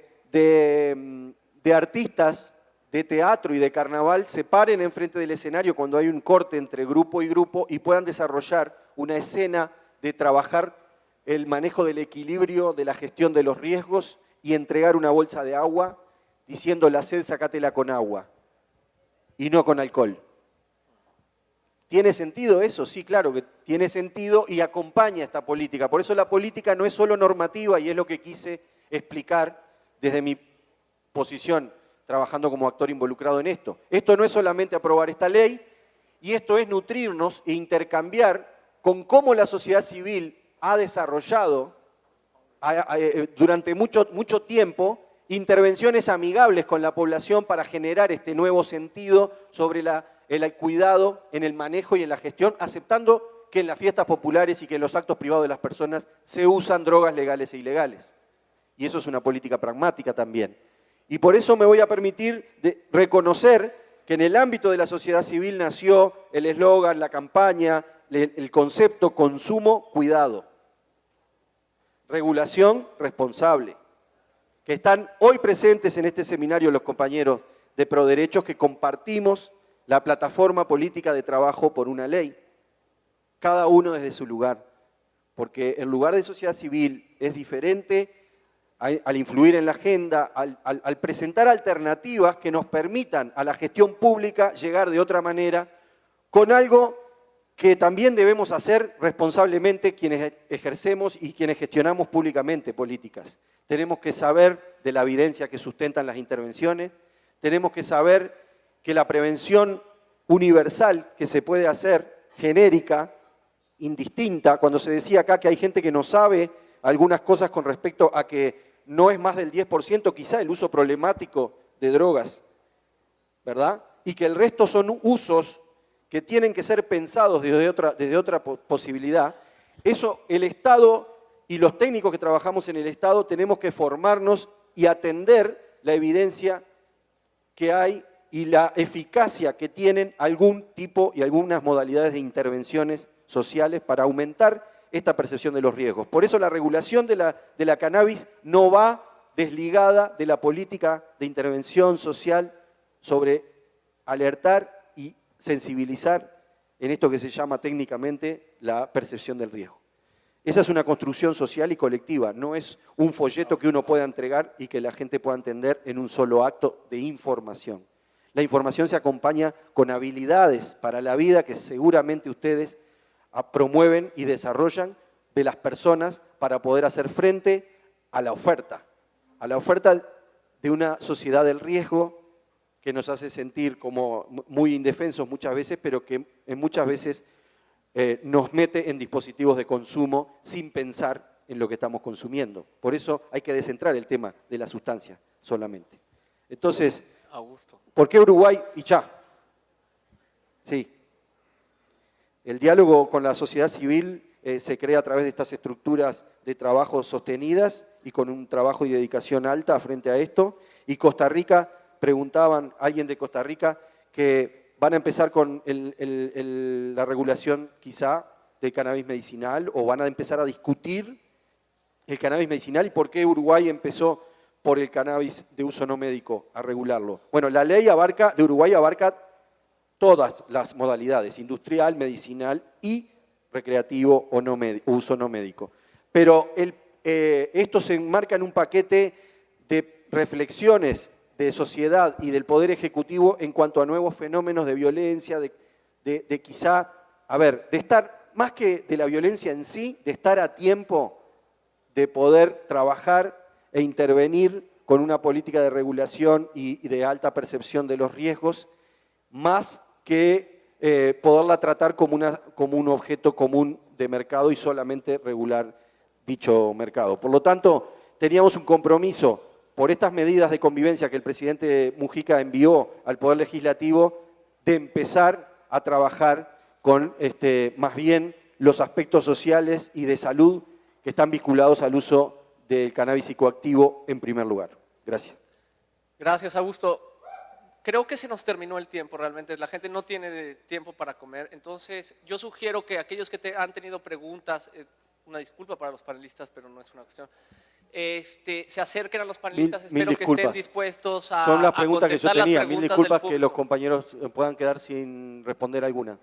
artistas de teatro y de carnaval se paren enfrente del escenario cuando hay un corte entre grupo y grupo y puedan desarrollar una escena de trabajar el manejo del equilibrio, de la gestión de los riesgos y entregar una bolsa de agua diciendo la sed, sacátela con agua y no con alcohol? ¿Tiene sentido eso? Sí, claro que tiene sentido y acompaña esta política. Por eso la política no es solo normativa y es lo que quise explicar desde mi posición trabajando como actor involucrado en esto. Esto no es solamente aprobar esta ley y esto es nutrirnos e intercambiar con cómo la sociedad civil ha desarrollado durante mucho tiempo intervenciones amigables con la población para generar este nuevo sentido sobre el cuidado en el manejo y en la gestión, aceptando que en las fiestas populares y que en los actos privados de las personas se usan drogas legales e ilegales. Y eso es una política pragmática también. Y por eso me voy a permitir reconocer que en el ámbito de la sociedad civil nació el eslogan, la campaña, el concepto consumo, cuidado. Regulación responsable. Que están hoy presentes en este seminario los compañeros de Proderechos que compartimos la plataforma política de trabajo por una ley, cada uno desde su lugar, porque el lugar de sociedad civil es diferente al influir en la agenda, al presentar alternativas que nos permitan a la gestión pública llegar de otra manera con algo que también debemos hacer responsablemente quienes ejercemos y quienes gestionamos públicamente políticas. Tenemos que saber de la evidencia que sustentan las intervenciones, tenemos que saber que la prevención universal que se puede hacer, genérica, indistinta, cuando se decía acá que hay gente que no sabe algunas cosas con respecto a que no es más del 10% quizá el uso problemático de drogas, ¿verdad? Y que el resto son usos que tienen que ser pensados desde otra posibilidad. Eso el Estado y los técnicos que trabajamos en el Estado tenemos que formarnos y atender la evidencia que hay y la eficacia que tienen algún tipo y algunas modalidades de intervenciones sociales para aumentar esta percepción de los riesgos. Por eso la regulación de la cannabis no va desligada de la política de intervención social sobre alertar y sensibilizar en esto que se llama técnicamente la percepción del riesgo. Esa es una construcción social y colectiva, no es un folleto que uno pueda entregar y que la gente pueda entender en un solo acto de información. La información se acompaña con habilidades para la vida que seguramente ustedes promueven y desarrollan de las personas para poder hacer frente a la oferta de una sociedad del riesgo que nos hace sentir como muy indefensos muchas veces, pero que muchas veces nos mete en dispositivos de consumo sin pensar en lo que estamos consumiendo. Por eso hay que descentrar el tema de la sustancia solamente. Entonces, Augusto. ¿por qué Uruguay y ya? Sí. El diálogo con la sociedad civil se crea a través de estas estructuras de trabajo sostenidas y con un trabajo y dedicación alta frente a esto. Y Costa Rica, preguntaban alguien de Costa Rica, que van a empezar con la regulación quizá del cannabis medicinal o van a empezar a discutir el cannabis medicinal y por qué Uruguay empezó por el cannabis de uso no médico a regularlo. Bueno, la ley de Uruguay abarca todas las modalidades, industrial, medicinal y recreativo o uso no médico. Pero esto se enmarca en un paquete de reflexiones de sociedad y del Poder Ejecutivo en cuanto a nuevos fenómenos de violencia, de quizá, de estar, más que de la violencia en sí, de estar a tiempo de poder trabajar e intervenir con una política de regulación y de alta percepción de los riesgos, más que poderla tratar como un objeto común de mercado y solamente regular dicho mercado. Por lo tanto, teníamos un compromiso por estas medidas de convivencia que el presidente Mujica envió al Poder Legislativo de empezar a trabajar con más bien los aspectos sociales y de salud que están vinculados al uso del cannabis psicoactivo en primer lugar. Gracias. Gracias, Augusto. Creo que se nos terminó el tiempo realmente, la gente no tiene tiempo para comer, entonces yo sugiero que aquellos que han tenido preguntas, una disculpa para los panelistas, pero no es una cuestión, se acerquen a los panelistas, espero que estén dispuestos a Son las preguntas que yo tenía, mil disculpas que los compañeros puedan quedar sin responder alguna.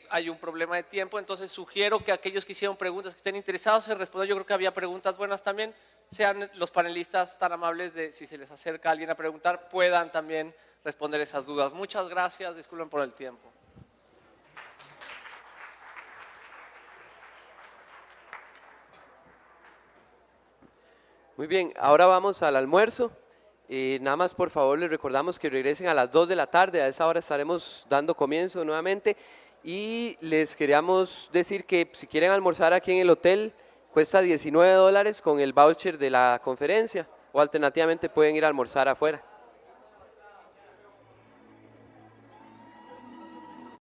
Hay un problema de tiempo, entonces sugiero que aquellos que hicieron preguntas, que estén interesados en responder, yo creo que había preguntas buenas también, sean los panelistas tan amables de, si se les acerca alguien a preguntar, puedan también responder esas dudas. Muchas gracias, disculpen por el tiempo. Muy bien, ahora vamos al almuerzo. Nada más, por favor, les recordamos que regresen a las 2 de la tarde, a esa hora estaremos dando comienzo nuevamente. Y les queríamos decir que si quieren almorzar aquí en el hotel, cuesta $19 con el voucher de la conferencia, o alternativamente pueden ir a almorzar afuera.